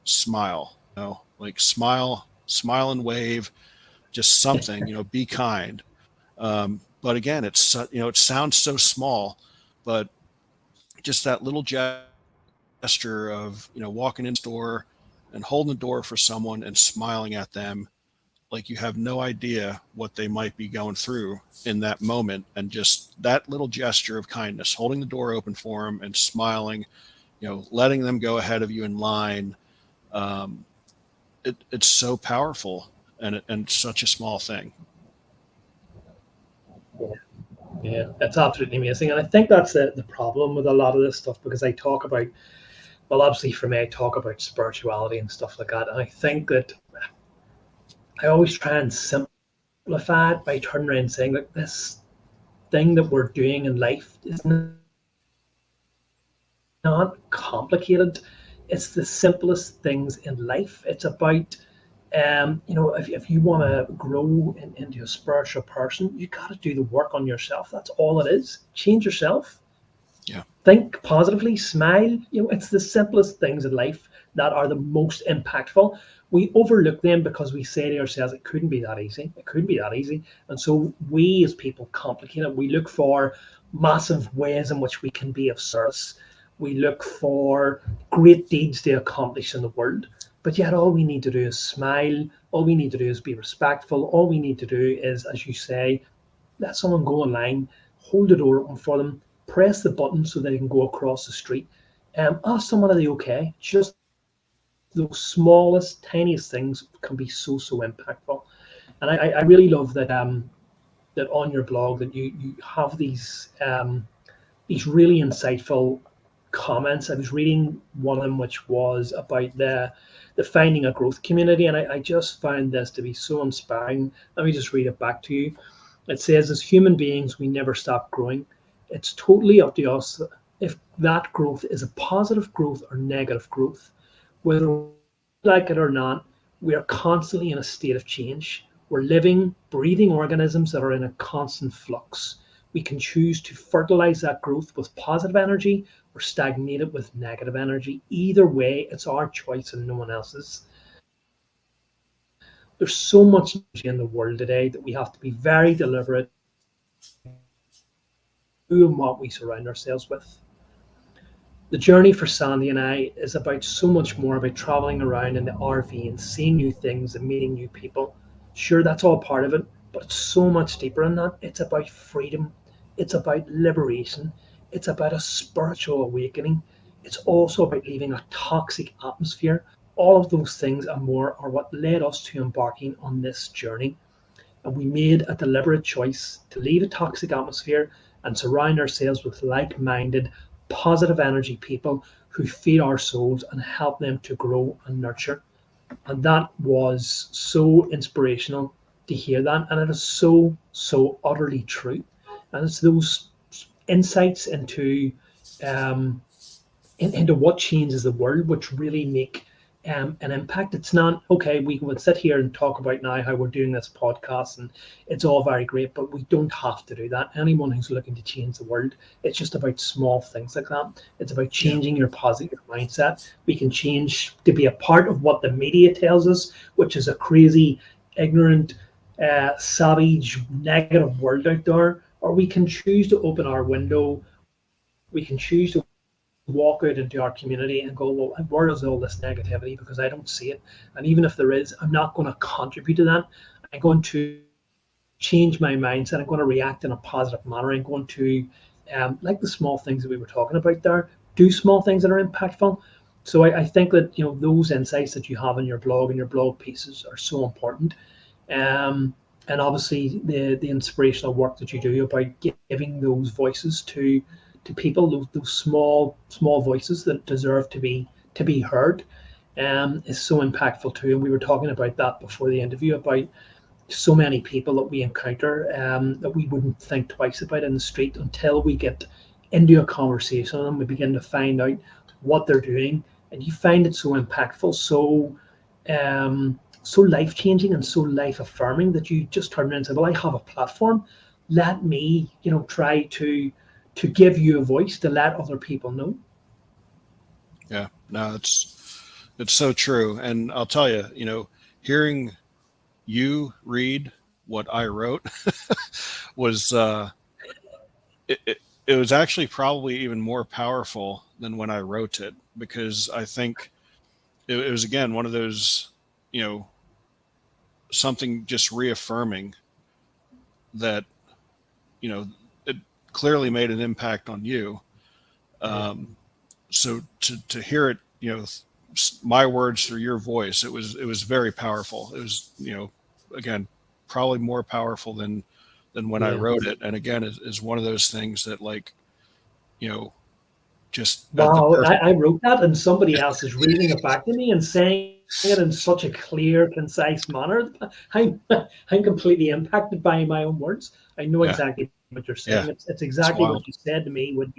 smile. Like smile and wave, just something. Be kind. But again, it sounds so small, but just that little gesture of walking into the store and holding the door for someone and smiling at them, like you have no idea what they might be going through in that moment. And just that little gesture of kindness, holding the door open for them and smiling, letting them go ahead of you in line. um, it's so powerful, and such a small thing. Yeah, it's absolutely amazing. And I think that's the problem with a lot of this stuff, because I talk about, well, obviously for me, I talk about spirituality and stuff like that. And I think that I always try and simplify it by turning around and saying, like, this thing that we're doing in life is not complicated. It's the simplest things in life. It's about, if you want to grow into a spiritual person, you got to do the work on yourself. That's all it is. Change yourself. Yeah. Think positively, smile. It's the simplest things in life that are the most impactful. We overlook them because we say to ourselves, it couldn't be that easy. It couldn't be that easy. And so we as people complicate it. We look for massive ways in which we can be of service. We look for great deeds to accomplish in the world. But yet all we need to do is smile. All we need to do is be respectful. All we need to do is, as you say, let someone go online, hold the door open for them, press the button so they can go across the street. Ask someone, are they okay? Just those smallest, tiniest things can be so, so impactful. And I really love that on your blog that you have these really insightful comments. I was reading one of them, which was about the finding a growth community, and I just found this to be so inspiring. Let me just read it back to you. It says, as human beings, we never stop growing. It's totally up to us if that growth is a positive growth or negative growth. Whether we like it or not, we are constantly in a state of change. We're living, breathing organisms that are in a constant flux. We can choose to fertilize that growth with positive energy or stagnate it with negative energy. Either way, it's our choice and no one else's. There's so much energy in the world today that we have to be very deliberate who and what we surround ourselves with. The journey for Sandy and I is about so much more about traveling around in the RV and seeing new things and meeting new people. Sure, that's all part of it, but it's so much deeper than that. It's about freedom, it's about liberation, it's about a spiritual awakening. It's also about leaving a toxic atmosphere. All of those things and more are what led us to embarking on this journey. And we made a deliberate choice to leave a toxic atmosphere and surround ourselves with like minded, positive energy people who feed our souls and help them to grow and nurture. And that was so inspirational to hear that. And it is so, so utterly true. And it's those insights um, into what changes the world which really make an impact. It's not okay. We would sit here and talk about now how we're doing this podcast, and it's all very great, but we don't have to do that. Anyone who's looking to change the world, it's just about small things like that. It's about Yeah. changing your positive mindset. We can change to be a part of what the media tells us, which is a crazy, ignorant, savage, negative world out there, or we can choose to open our window. We can choose to walk out into our community and go, well, where is all this negativity? Because I don't see it. And even if there is, I'm not going to contribute to that. I'm going to change my mindset. I'm going to react in a positive manner. I'm going to, like the small things that we were talking about there, do small things that are impactful. So I think that those insights that you have in your blog and your blog pieces are so important. Um, and obviously the inspirational work that you do about giving those voices to people, those small voices that deserve to be heard, is so impactful too. And we were talking about that before the interview, about so many people that we encounter, that we wouldn't think twice about in the street until we get into a conversation with them. We begin to find out what they're doing, and you find it so impactful, so life changing, and so life affirming, that you just turn around and say, "Well, I have a platform. Let me, try to give you a voice to let other people know." Yeah, no, it's so true. And I'll tell you, hearing you read what I wrote was it was actually probably even more powerful than when I wrote it, because I think it was again one of those, you know, something just reaffirming that, you know, it clearly made an impact on you. Yeah. Um, so to hear it, my words through your voice, it was very powerful. It was, again, probably more powerful than when I Yeah. wrote it. And again, is one of those things that, like, you know, just at the Wow, perfect. I wrote that and somebody else is reading it back to me and saying it in such a clear, concise manner. I'm I'm completely impacted by my own words. I know Yeah, exactly what you're saying. It's yeah, exactly what it's you wild. said to me when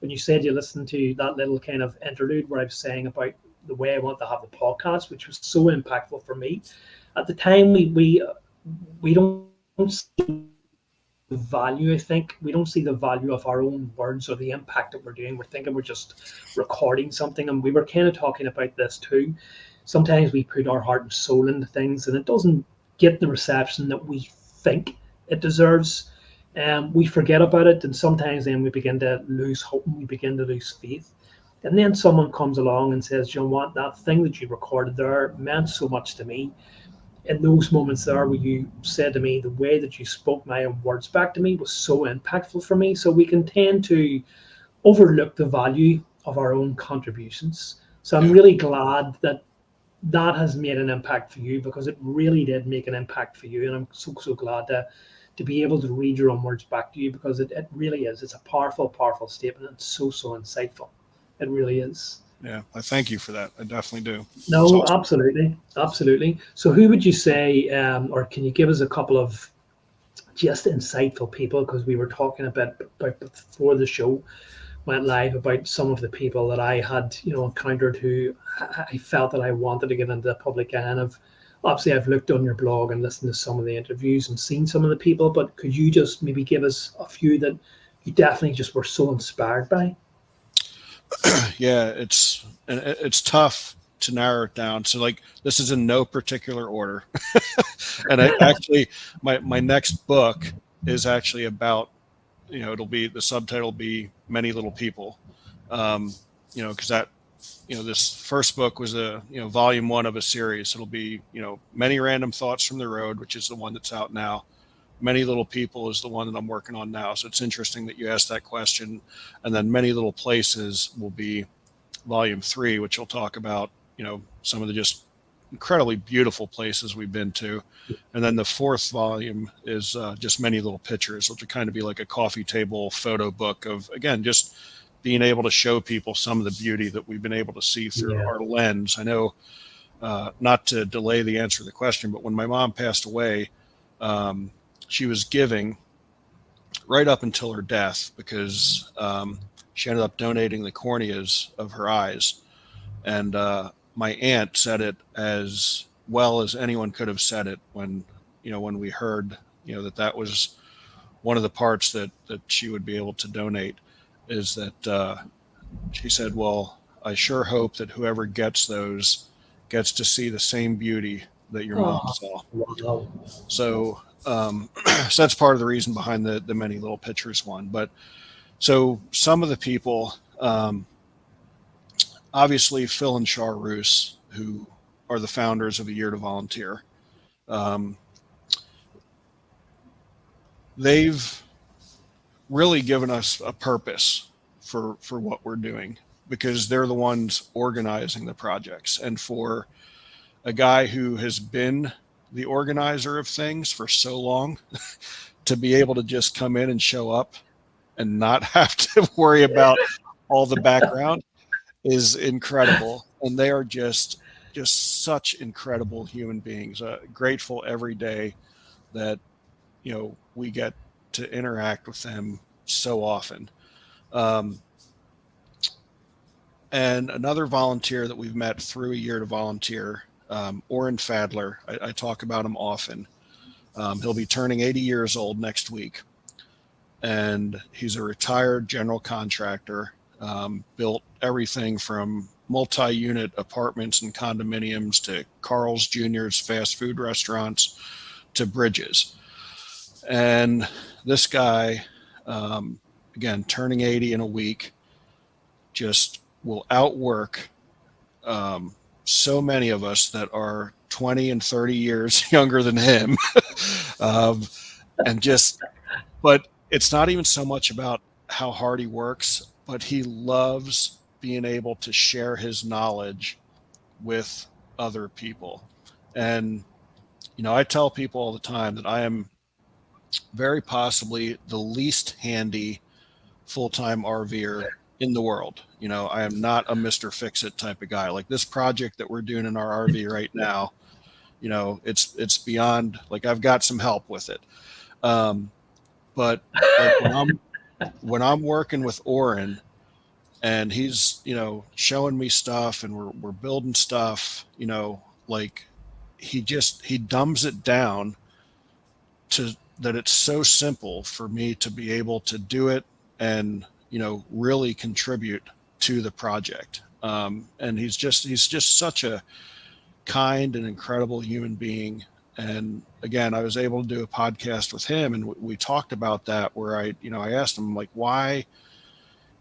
you said you listened to that little kind of interlude where I was saying about the way I want to have the podcast, which was so impactful for me. At the time, we don't see the value. I think we don't see the value of our own words or the impact that we're doing. We're thinking we're just recording something, and we were kind of talking about this too. Sometimes we put our heart and soul into things, and it doesn't get the reception that we think it deserves. We forget about it, and sometimes then we begin to lose hope and we begin to lose faith. And then someone comes along and says, "You know what? That thing that you recorded there meant so much to me." In those moments there where you said to me, the way that you spoke my own words back to me was so impactful for me. So we can tend to overlook the value of our own contributions. So I'm Yeah, really glad that that has made an impact for you, because it really did make an impact for you. And I'm so glad to be able to read your own words back to you, because it really is. It's a powerful statement, and so insightful. It really is. yeah. I thank you for that. I definitely do. It's No, awesome. absolutely. So, who would you say, or can you give us a couple of just insightful people? Because we were talking about before the show went live about some of the people that I had, encountered, who I felt that I wanted to get into the public eye. And obviously I've looked on your blog and listened to some of the interviews and seen some of the people. But could you just maybe give us a few that you definitely just were so inspired by? Yeah, it's tough to narrow it down. So, like, this is in no particular order. And I actually, my next book is actually about, it'll be, the subtitle will be Many Little People. Um, because that, this first book was a, volume one of a series. It'll be, Many Random Thoughts from the Road, which is the one that's out now. Many Little People is the one that I'm working on now. So it's interesting that you asked that question. And then Many Little Places will be volume three, which will talk about, some of the just incredibly beautiful places we've been to. And then the fourth volume is just Many Little Pictures, which will kind of be like a coffee table photo book of, again, just being able to show people some of the beauty that we've been able to see through Yeah. our lens. I know, not to delay the answer to the question, but when my mom passed away, um, she was giving right up until her death, because she ended up donating the corneas of her eyes. And my aunt said it as well as anyone could have said it when, when we heard, that was one of the parts that she would be able to donate, is that she said, well, I sure hope that whoever gets those gets to see the same beauty that your mom Oh, saw. wow. So, so that's part of the reason behind the Many Little Pictures one. But so some of the people, obviously Phil and Char Roos, who are the founders of A Year to Volunteer, um, they've really given us a purpose for what we're doing. because they're the ones organizing the projects. And for a guy who has been the organizer of things for so long to be able to just come in and show up and not have to worry about all the background is incredible. And they are just such incredible human beings. Grateful every day that we get to interact with them so often. Um, and another volunteer that we've met through a year to volunteer, Orrin Fadler. I talk about him often. He'll be turning 80 years old next week, and he's a retired general contractor. Built everything from multi-unit apartments and condominiums to Carl's Jr.'s fast food restaurants to bridges. And this guy, again, turning 80 in a week, just will outwork so many of us that are 20 and 30 years younger than him. um, and just, but it's not even so much about how hard he works, but he loves being able to share his knowledge with other people. And, I tell people all the time that I am very possibly the least handy full-time RVer in the world. I am not a Mr. Fix-It type of guy. Like this project that we're doing in our RV right now, it's beyond, like, I've got some help with it. But like when I'm working with Orrin and he's, showing me stuff and we're building stuff, like he dumbs it down to that it's so simple for me to be able to do it and really contribute to the project. And he's just such a kind and incredible human being. And again, I was able to do a podcast with him, and we talked about that. Where I asked him, like, why,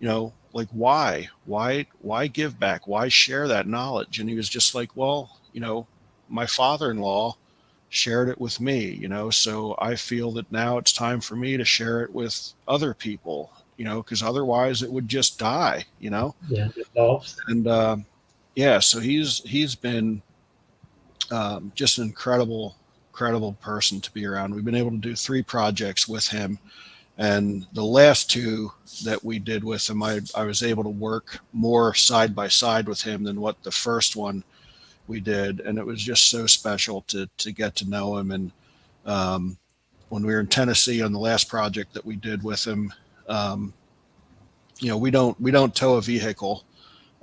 why give back? Why share that knowledge? And he was just like, well, my father-in-law shared it with me, so I feel that now it's time for me to share it with other people, because otherwise it would just die. Yeah, lost. And yeah, so he's been just an incredible person to be around. We've been able to do 3 projects with him, and the last 2 that we did with him, I was able to work more side by side with him than what the first one we did, and it was just so special to get to know him. And when we were in Tennessee on the last project that we did with him, um, we don't tow a vehicle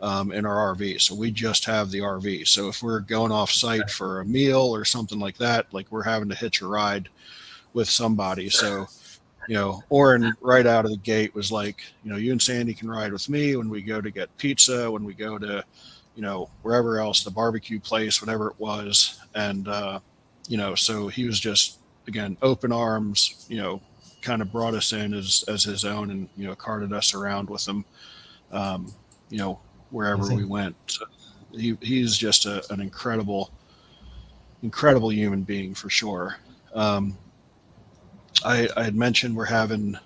in our RV, so we just have the RV. So if we're going off site for a meal or something like that, like we're having to hitch a ride with somebody. So Orrin right out of the gate was like, you and Sandy can ride with me when we go to get pizza, when we go to wherever else, the barbecue place, whatever it was. And, so he was just, again, open arms, kind of brought us in as his own and, carted us around with him, um, wherever we went. So he's just an incredible human being for sure. I had mentioned we're having,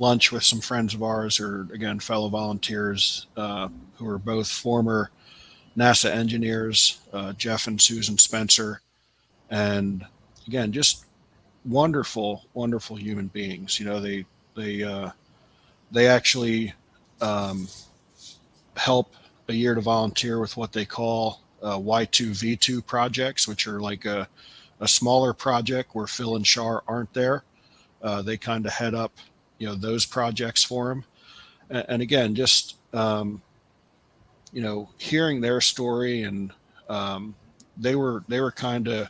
lunch with some friends of ours, or again, fellow volunteers, who are both former NASA engineers, Jeff and Susan Spencer, and again, just wonderful human beings. They actually um, help a year to volunteer with what they call Y2V2 projects, which are like a smaller project where Phil and Shar aren't there. They kind of head up those projects for them. And again, just hearing their story, and they were kind of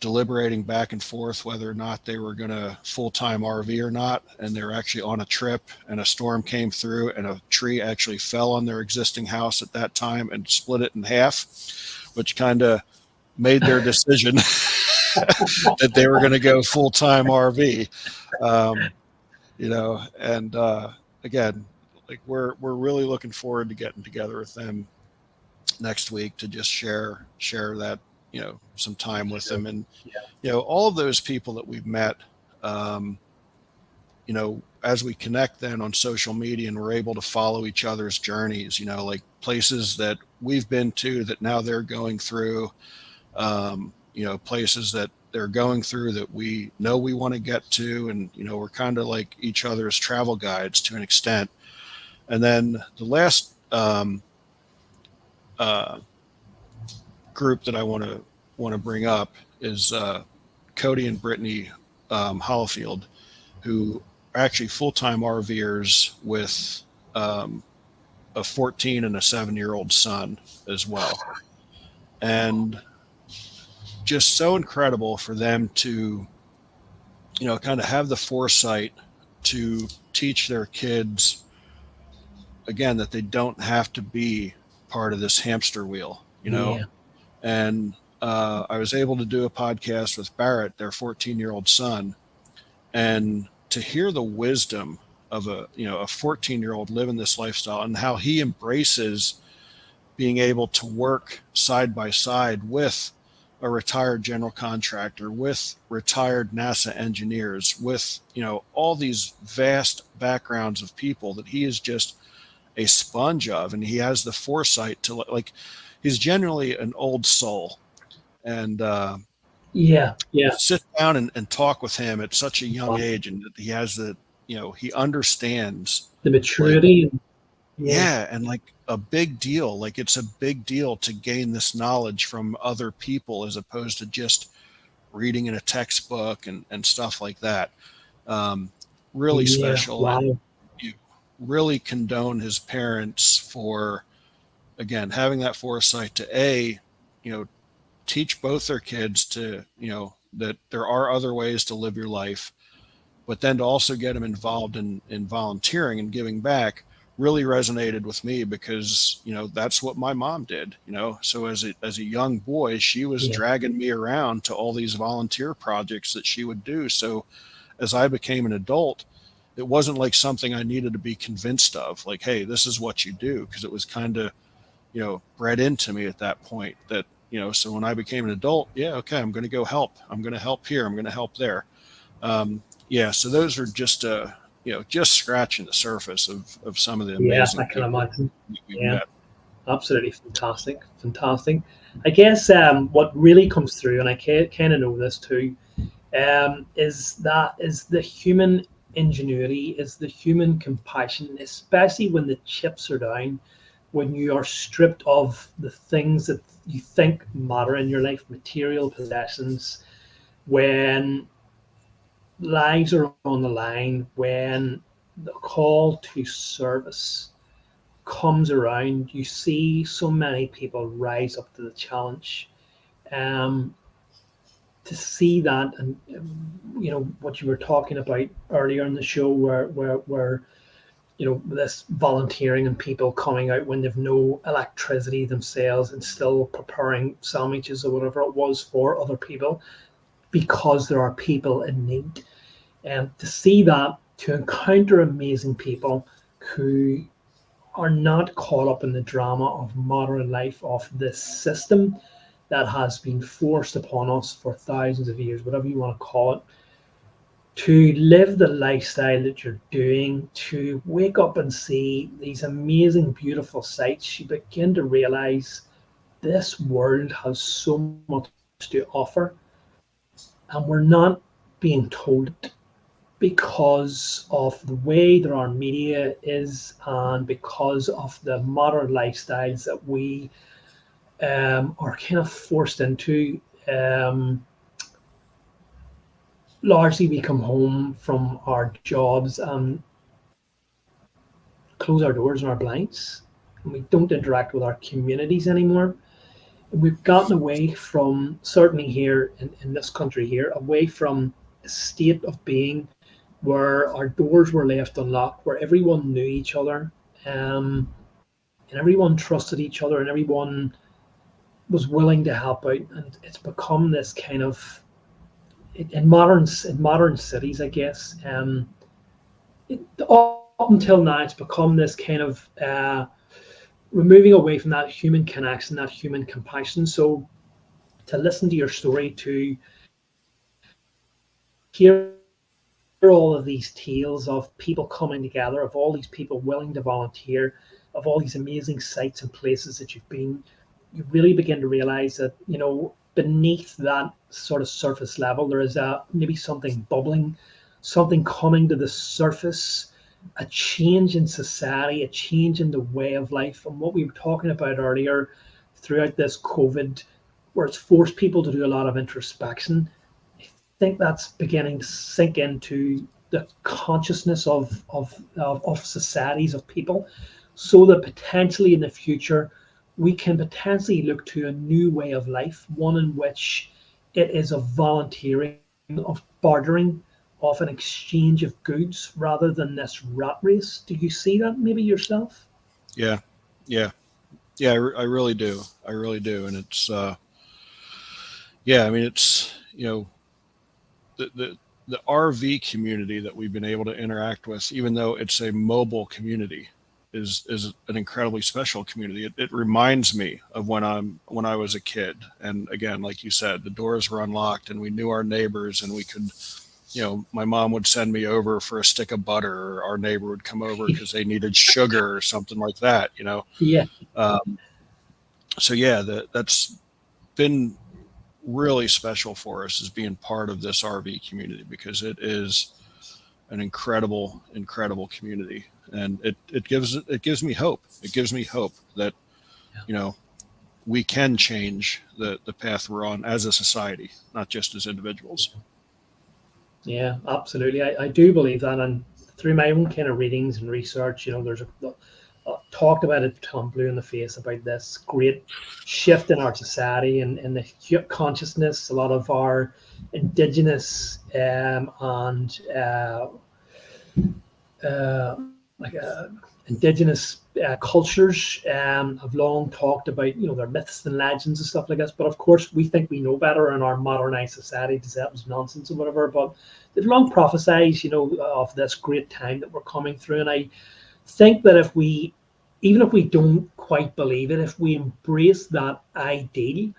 deliberating back and forth whether or not they were going to full-time RV or not. And they're actually on a trip, and a storm came through, and a tree actually fell on their existing house at that time and split it in half, which kind of made their decision that they were going to go full-time RV. Um, and again, like we're really looking forward to getting together with them next week to just share that, some time with them. And Yeah. all of those people that we've met, um, as we connect then on social media and we're able to follow each other's journeys, like places that we've been to that now they're going through, places that they're going through that we know we want to get to. And, we're kind of like each other's travel guides to an extent. And then the last uh, group that I want to bring up is Cody and Brittany Hollifield, who are actually full-time RVers with a 14 and a 7-year-old son as well. And just so incredible for them to, kind of have the foresight to teach their kids, again, that they don't have to be part of this hamster wheel. Yeah. And I was able to do a podcast with Barrett, their 14-year-old son, and to hear the wisdom of a 14-year-old living this lifestyle and how he embraces being able to work side by side with a retired general contractor, with retired NASA engineers, with all these vast backgrounds of people that he is just a sponge of, and he has the foresight to, like, he's generally an old soul. And Yeah. Yeah. sit down and talk with him at such a young Wow. age, and he has he understands, The like, maturity. Yeah. yeah, and like a big deal, like it's a big deal to gain this knowledge from other people as opposed to just reading in a textbook and stuff like that. Really Yeah. special. And Wow. you really condone his parents for, again, having that foresight to you know teach both their kids to, that there are other ways to live your life, but then to also get them involved in volunteering and giving back really resonated with me because, that's what my mom did. So as a young boy, she was Yeah. dragging me around to all these volunteer projects that she would do. So as I became an adult, it wasn't like something I needed to be convinced of, like, hey, this is what you do, because it was kind of, bred into me at that point that, so when I became an adult, yeah, okay, I'm going to go help. I'm going to help here. I'm going to help there. Yeah. So those are just, just scratching the surface of some of the Yeah. amazing I can people imagine. we've Yeah. met. Absolutely fantastic. Fantastic. I guess what really comes through, and I kind of know this too, is the human ingenuity, is the human compassion, especially when the chips are down, when you are stripped of the things that you think matter in your life, material possessions, when lives are on the line, when the call to service comes around, you see so many people rise up to the challenge. Um, to see that, and what you were talking about earlier in the show, where this volunteering and people coming out when they've no electricity themselves and still preparing sandwiches or whatever it was for other people because there are people in need. And to see that, to encounter amazing people who are not caught up in the drama of modern life, of this system that has been forced upon us for thousands of years, whatever you want to call it, to live the lifestyle that you're doing, to wake up and see these amazing, beautiful sights, you begin to realize this world has so much to offer, and we're not being told it because of the way that our media is and because of the modern lifestyles that we are kind of forced into. Largely, we come home from our jobs and close our doors and our blinds, and we don't interact with our communities anymore. We've gotten away from, certainly here in this country here, away from a state of being where our doors were left unlocked, where everyone knew each other, and everyone trusted each other, and everyone was willing to help out. And it's become this kind of, in modern cities, I guess. Up until now, it's become this kind of we're moving away from that human connection, that human compassion. So to listen to your story, to hear about all of these tales of people coming together, of all these people willing to volunteer, of all these amazing sites and places that you've been, you really begin to realize that, beneath that sort of surface level, there is maybe something bubbling, something coming to the surface, a change in society, a change in the way of life. And what we were talking about earlier throughout this COVID, where it's forced people to do a lot of introspection, I think that's beginning to sink into the consciousness of societies, of people, so that potentially in the future we can potentially look to a new way of life, one in which it is of volunteering, of bartering, of an exchange of goods rather than this rat race. Do you see that maybe yourself? Yeah, yeah, yeah. I really do. I really do. And it's yeah. I mean, it's the RV community that we've been able to interact with, even though it's a mobile community, is an incredibly special community. It reminds me of when I was a kid, and again, like you said, the doors were unlocked, and we knew our neighbors, and we could, my mom would send me over for a stick of butter, or our neighbor would come over because they needed sugar or something like that. Yeah, Um, so yeah, that's been really special for us as being part of this RV community, because it is an incredible community, and it gives me hope. It gives me hope that you know we can change the path we're on as a society, not just as individuals. yeah, absolutely. I do believe that, and through my own kind of readings and research, there's talked about it till I'm blue in the face about this great shift in our society and the consciousness. A lot of our indigenous and like indigenous cultures have long talked about their myths and legends and stuff like this. But of course, we think we know better in our modernized society. That was nonsense or whatever. But they've long prophesied, of this great time that we're coming through. And I think that even if we don't quite believe it, if we embrace that ideal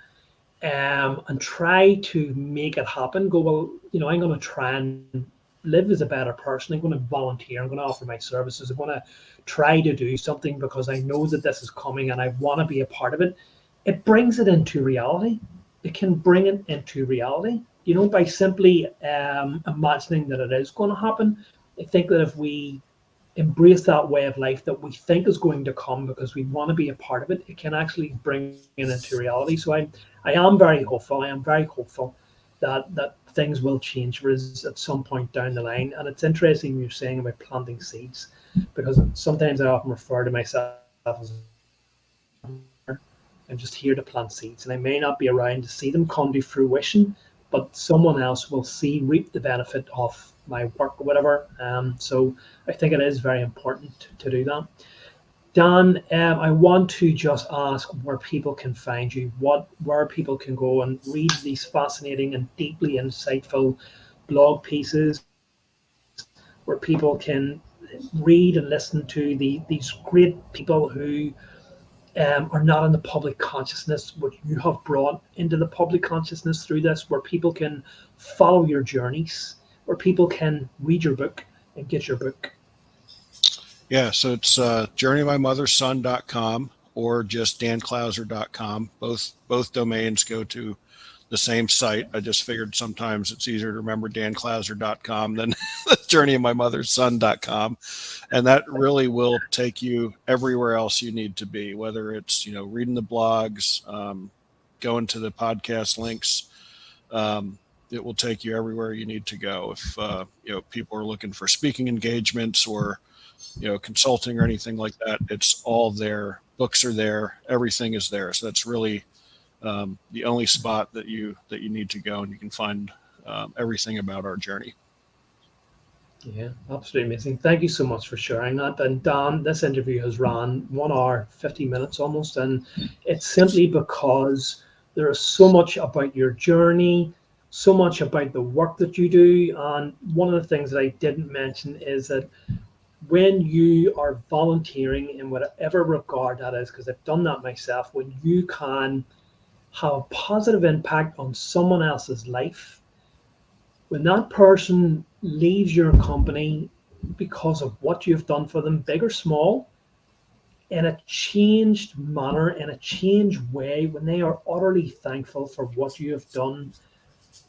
and try to make it happen, go, well, I'm going to try and live as a better person. I'm going to volunteer. I'm going to offer my services. I'm going to try to do something because I know that this is coming and I want to be a part of it. It brings it into reality. It can bring it into reality, by simply imagining that it is going to happen. I think that if we embrace that way of life that we think is going to come because we want to be a part of it, it can actually bring it into reality. So I am very hopeful. I am very hopeful that things will change for us at some point down the line. And it's interesting you're saying about planting seeds, because sometimes I often refer to myself as I'm just here to plant seeds, and I may not be around to see them come to fruition, but someone else will reap the benefit of my work or whatever. So I think it is very important to do that. Dan, I want to just ask where people can find you, where people can go and read these fascinating and deeply insightful blog pieces, where people can read and listen to these great people who are not in the public consciousness, what you have brought into the public consciousness through this, where people can follow your journeys, where people can read your book and get your book. Yeah, so it's journeymymotherson.com or just danclouser.com. Both domains go to the same site. I just figured sometimes it's easier to remember danclouser.com than journeymymotherson.com. And that really will take you everywhere else you need to be, whether it's, reading the blogs, going to the podcast links. It will take you everywhere you need to go. If, people are looking for speaking engagements or, consulting or anything like that, it's all there. Books are there. Everything is there. So that's really the only spot that you need to go, and you can find everything about our journey. Yeah, absolutely amazing. Thank you so much for sharing that. And Dan, this interview has run 1 hour, 50 minutes almost. And it's simply because there is so much about your journey, so much about the work that you do. And one of the things that I didn't mention is that when you are volunteering in whatever regard that is, because I've done that myself, when you can have a positive impact on someone else's life, when that person leaves your company because of what you've done for them, big or small, in a changed manner, in a changed way, when they are utterly thankful for what you have done,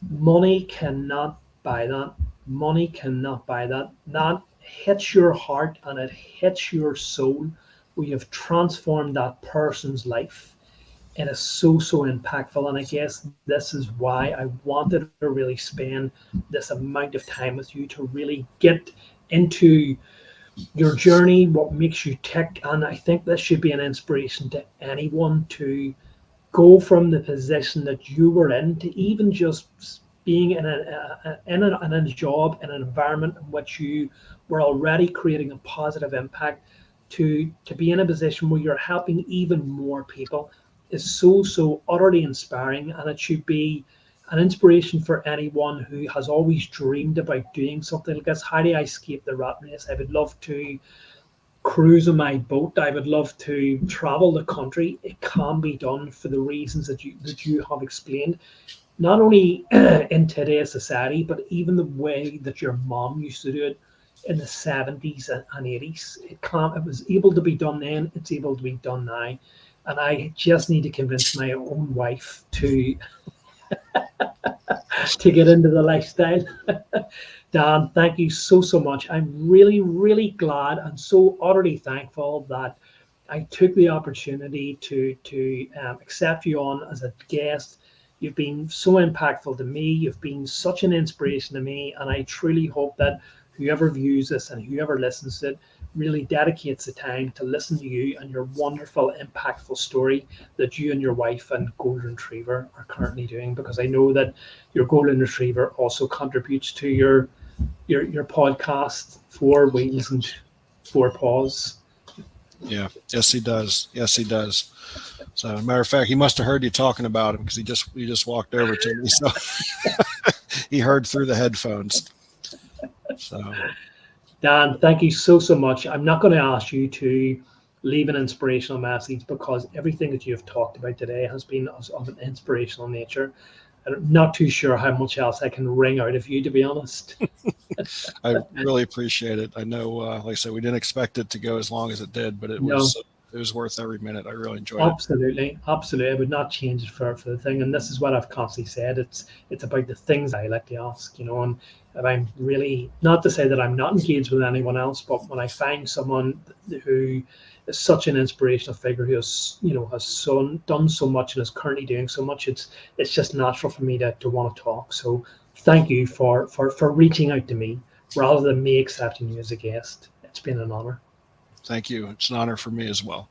money cannot buy that. Money cannot buy that. That hits your heart and it hits your soul. We have transformed that person's life. It is so impactful. And I guess this is why I wanted to really spend this amount of time with you to really get into your journey, what makes you tick. And I think this should be an inspiration to anyone to go from the position that you were in to even just being in a job in an environment in which you were already creating a positive impact to be in a position where you're helping even more people is so utterly inspiring, and it should be an inspiration for anyone who has always dreamed about doing something like this. How do I escape the rat race? I would love to cruise on my boat. I would love to travel the country. It can be done for the reasons that you have explained. Not only in today's society, but even the way that your mom used to do it in the 70s and 80s. It was able to be done then. It's able to be done now. And I just need to convince my own wife to get into the lifestyle. Dan, thank you so much. I'm really glad and so utterly thankful that I took the opportunity to accept you on as a guest. You've been so impactful to me. You've been such an inspiration to me, and I truly hope that whoever views this and whoever listens to it really dedicates the time to listen to you and your wonderful, impactful story that you and your wife and golden retriever are currently doing. Because I know that your golden retriever also contributes to your podcast, Four Wheels and Four Paws. Yeah. Yes, he does. Yes, he does. So, as a matter of fact, he must have heard you talking about him because he just walked over to me. So he heard through the headphones. So, Dan, thank you so much. I'm not going to ask you to leave an inspirational message because everything that you have talked about today has been of an inspirational nature. I'm not too sure how much else I can wring out of you, to be honest. I really appreciate it. I know, like I said, we didn't expect it to go as long as it did, but No, it was worth every minute. I really enjoyed it. absolutely. I would not change it for the thing. And this is what I've constantly said. It's about the things I like to ask, and if I'm really, not to say that I'm not engaged with anyone else, but when I find someone who is such an inspirational figure who has done so much and is currently doing so much, it's just natural for me to want to talk. So thank you for reaching out to me rather than me accepting you as a guest. It's been an honor. Thank you. It's an honor for me as well.